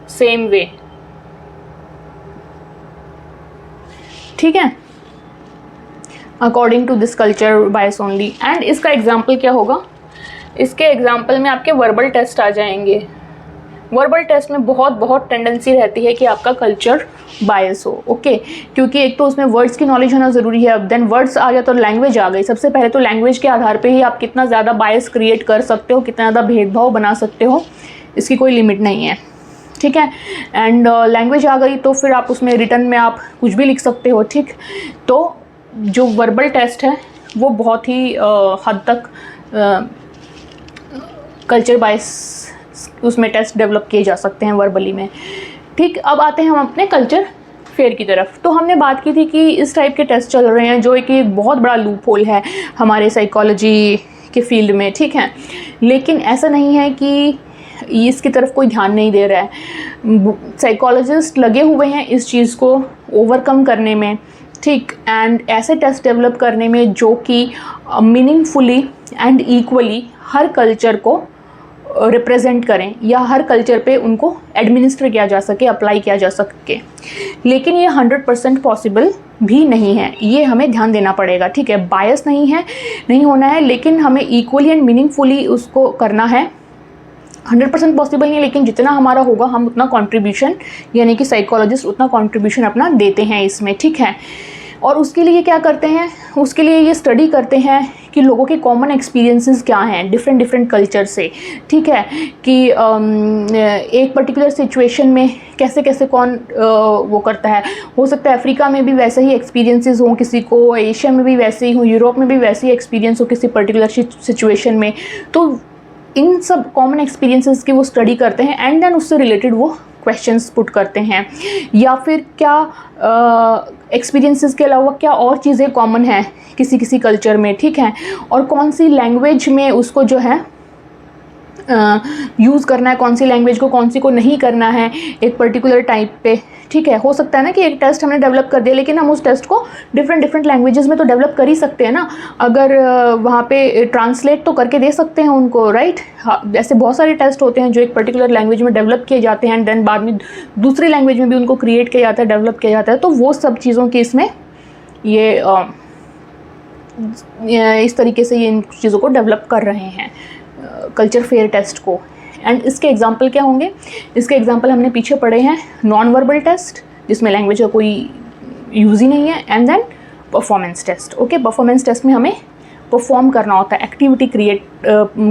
same way, ठीक है, according to this culture bias only. And इसका एग्जाम्पल क्या होगा, इसके एग्जाम्पल में आपके वर्बल टेस्ट आ जाएंगे। वर्बल टेस्ट में बहुत टेंडेंसी रहती है कि आपका कल्चर बायस हो, ओके, क्योंकि एक तो उसमें वर्ड्स की नॉलेज होना ज़रूरी है। अब देन वर्ड्स आ गया तो लैंग्वेज आ गई। सबसे पहले तो लैंग्वेज के आधार पे ही आप कितना ज़्यादा बायस क्रिएट कर सकते हो, कितना ज़्यादा भेदभाव बना सकते हो, इसकी कोई लिमिट नहीं है, ठीक है। एंड लैंग्वेज आ गई तो फिर आप उसमें रिटर्न में आप कुछ भी लिख सकते हो, ठीक। तो जो वर्बल टेस्ट है वो बहुत ही हद तक कल्चर बायस उसमें टेस्ट डेवलप किए जा सकते हैं वर्बली में, ठीक। अब आते हैं हम अपने कल्चर फेयर की तरफ। तो हमने बात की थी कि इस टाइप के टेस्ट चल रहे हैं जो एक बहुत बड़ा लूप होल है हमारे साइकोलॉजी के फील्ड में, ठीक है। लेकिन ऐसा नहीं है कि इसकी तरफ कोई ध्यान नहीं दे रहा है। साइकोलॉजिस्ट लगे हुए हैं इस चीज़ को ओवरकम करने में, ठीक, एंड ऐसे टेस्ट डेवलप करने में जो कि meaningfully and equally her culture को रिप्रेजेंट करें या हर कल्चर पे उनको एडमिनिस्टर किया जा सके, अप्लाई किया जा सके। लेकिन ये 100% पॉसिबल भी नहीं है, ये हमें ध्यान देना पड़ेगा, ठीक है। बायस नहीं होना है, लेकिन हमें इक्वली एंड मीनिंगफुली उसको करना है। 100% पॉसिबल नहीं है, लेकिन जितना हमारा होगा हम उतना कंट्रीब्यूशन, यानी कि साइकोलॉजिस्ट उतना कंट्रीब्यूशन अपना देते हैं इसमें, ठीक है। और उसके लिए क्या करते हैं, उसके लिए ये स्टडी करते हैं कि लोगों के कॉमन एक्सपीरियंसेस क्या हैं डिफरेंट कल्चर से, ठीक है, कि एक पर्टिकुलर सिचुएशन में कैसे कैसे कौन वो करता है। हो सकता है अफ्रीका में भी वैसे ही एक्सपीरियंसेस हों किसी को, एशिया में भी वैसे ही हों, यूरोप में भी वैसे ही एक्सपीरियंस हो किसी पर्टिकुलर सिचुएशन में। तो इन सब कॉमन एक्सपीरियंसेस की वो स्टडी करते हैं एंड देन उससे रिलेटेड वो क्वेश्चंस पुट करते हैं, या फिर क्या एक्सपीरियंसेस के अलावा क्या और चीज़ें कॉमन हैं किसी कल्चर में, ठीक है, और कौन सी लैंग्वेज में उसको जो है यूज़ करना है, कौन सी लैंग्वेज को कौन सी को नहीं करना है एक पर्टिकुलर टाइप पे, ठीक है। हो सकता है ना कि एक टेस्ट हमने डेवलप कर दिया, लेकिन हम उस टेस्ट को डिफरेंट लैंग्वेजेस में तो डेवलप कर ही सकते हैं ना, अगर वहाँ पे ट्रांसलेट तो करके दे सकते हैं उनको, राइट। हाँ, ऐसे बहुत सारे टेस्ट होते हैं जो एक पर्टिकुलर लैंग्वेज में डेवलप किए जाते हैं एंड देन बाद में दूसरी लैंग्वेज में भी उनको क्रिएट किया जाता है, डेवलप किया जाता है। तो वो सब चीज़ों की इसमें ये इस तरीके से ये इन चीज़ों को डेवलप कर रहे हैं कल्चर फेयर टेस्ट को। एंड इसके एग्जांपल क्या होंगे, इसके एग्जांपल हमने पीछे पढ़े हैं। नॉन वर्बल टेस्ट जिसमें लैंग्वेज का कोई यूज़ ही नहीं है, and then performance test, okay. Performance test में हमें परफॉर्म करना होता है, एक्टिविटी क्रिएट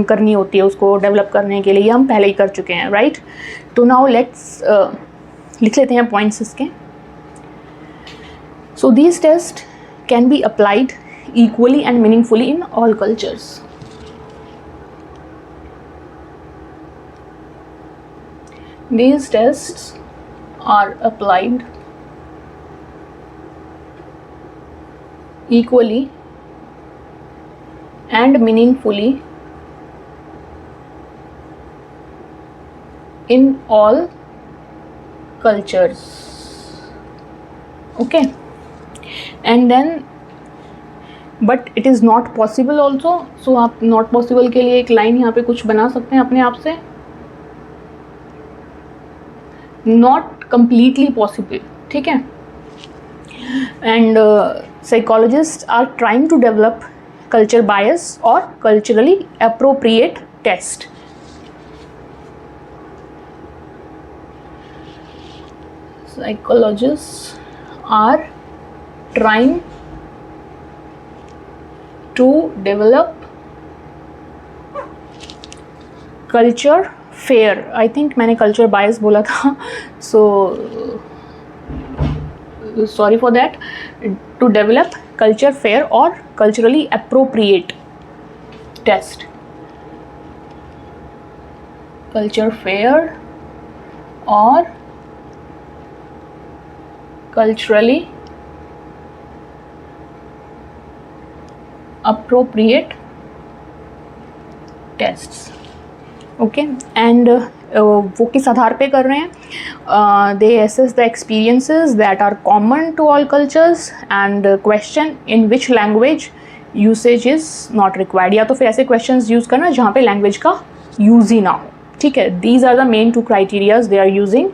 करनी होती है उसको डेवलप करने के लिए, ये हम पहले ही कर चुके हैं, राइट। तो नाउ लेट्स लिख लेते हैं पॉइंट्स इसके। So these test can be applied equally and meaningfully in all cultures. These tests are applied equally and meaningfully in all cultures, okay, and then but it is not possible also. So आप नॉट पॉसिबल के लिए एक लाइन यहाँ पे कुछ बना सकते हैं अपने आप से, नॉट कम्प्लीटली पॉसिबल, ठीक है। And psychologists are trying to develop culture bias और culturally appropriate test. Psychologists are trying to develop culture fair. I think मैंने culture bias बोला था, so sorry for that. To develop culture fair or culturally appropriate test. Culture fair or culturally appropriate tests. Okay and वो किस आधार पे कर रहे हैं? They assess the experiences that are common to all cultures and question in which language usage is not required. या तो फिर ऐसे क्वेश्चंस यूज़ करना जहाँ पे लैंग्वेज का यूज़ ही ना हो. ठीक है, these are the main 2 criterias they are using.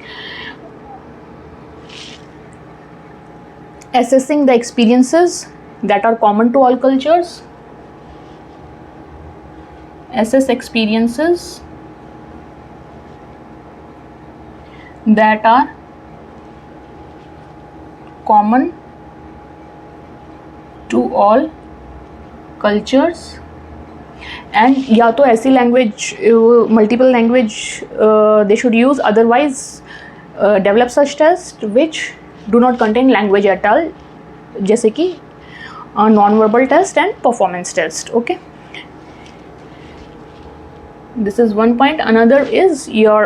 Assessing the experiences that are common to all cultures. Assess experiences that are common to all cultures. And या तो ऐसी language, multiple language they should use, otherwise develop such tests which do not contain language at all, जैसे कि non-verbal test and performance test. Okay, this is one point. Another is your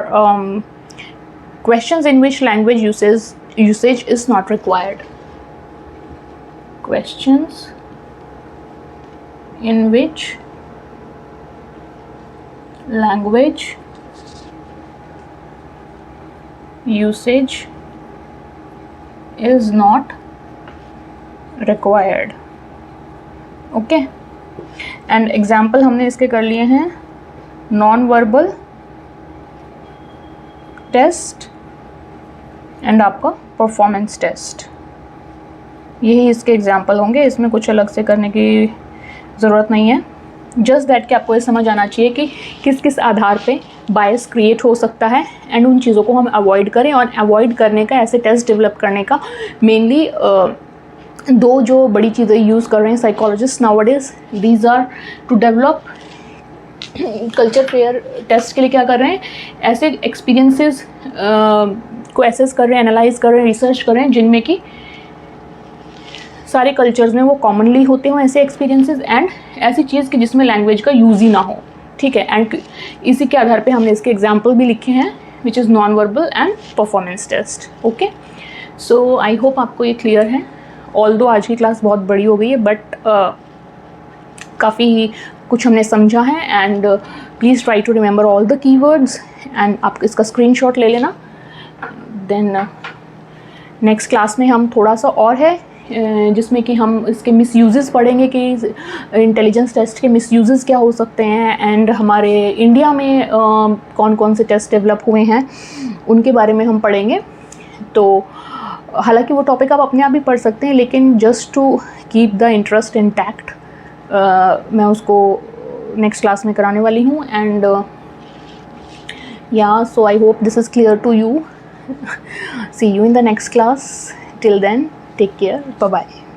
questions in which language usage is not required. Questions in which language usage is not required. Okay, and example हमने इसके कर लिए हैं. Non-verbal टेस्ट एंड आपका परफॉर्मेंस टेस्ट, यही इसके एग्जाम्पल होंगे. इसमें कुछ अलग से करने की ज़रूरत नहीं है. जस्ट दैट कि आपको ये समझ आना चाहिए कि किस किस आधार पे बायस क्रिएट हो सकता है एंड उन चीज़ों को हम अवॉइड करें. और अवॉइड करने का, ऐसे टेस्ट डेवलप करने का मेनली 2 जो बड़ी चीज़ें यूज़ कर रहे हैं psychologist nowadays. These are to develop culture fair test के लिए क्या कर रहे हैं, ऐसे एक्सपीरियंसेस को एसेस कर रहे हैं, एनालाइज कर रहे हैं, रिसर्च कर रहे हैं जिनमें कि सारे कल्चर्स में वो कॉमनली होते हों ऐसे एक्सपीरियंसेस, एंड ऐसी चीज़ कि जिसमें लैंग्वेज का यूज़ ही ना हो. ठीक है, एंड इसी के आधार पे हमने इसके एग्जाम्पल भी लिखे हैं which is non verbal and performance test. Okay, so I hope आपको ये क्लियर है. ऑल्दो आज की क्लास बहुत बड़ी हो गई है बट काफ़ी कुछ हमने समझा है. And please try to remember all the keywords and आप इसका स्क्रीनशॉट ले लेना. देन नेक्स्ट क्लास में हम थोड़ा सा और है जिसमें कि हम इसके मिसयूजेस पढ़ेंगे कि इंटेलिजेंस टेस्ट के मिसयूजेस क्या हो सकते हैं एंड हमारे इंडिया में कौन कौन से टेस्ट डेवलप हुए हैं उनके बारे में हम पढ़ेंगे. तो हालांकि वो टॉपिक आप अपने आप भी पढ़ सकते हैं, लेकिन just to keep the interest intact मैं उसको नेक्स्ट क्लास में कराने वाली हूँ. एंड या so I hope this is clear to you. See you in the next class. Till then, take care. Bye bye.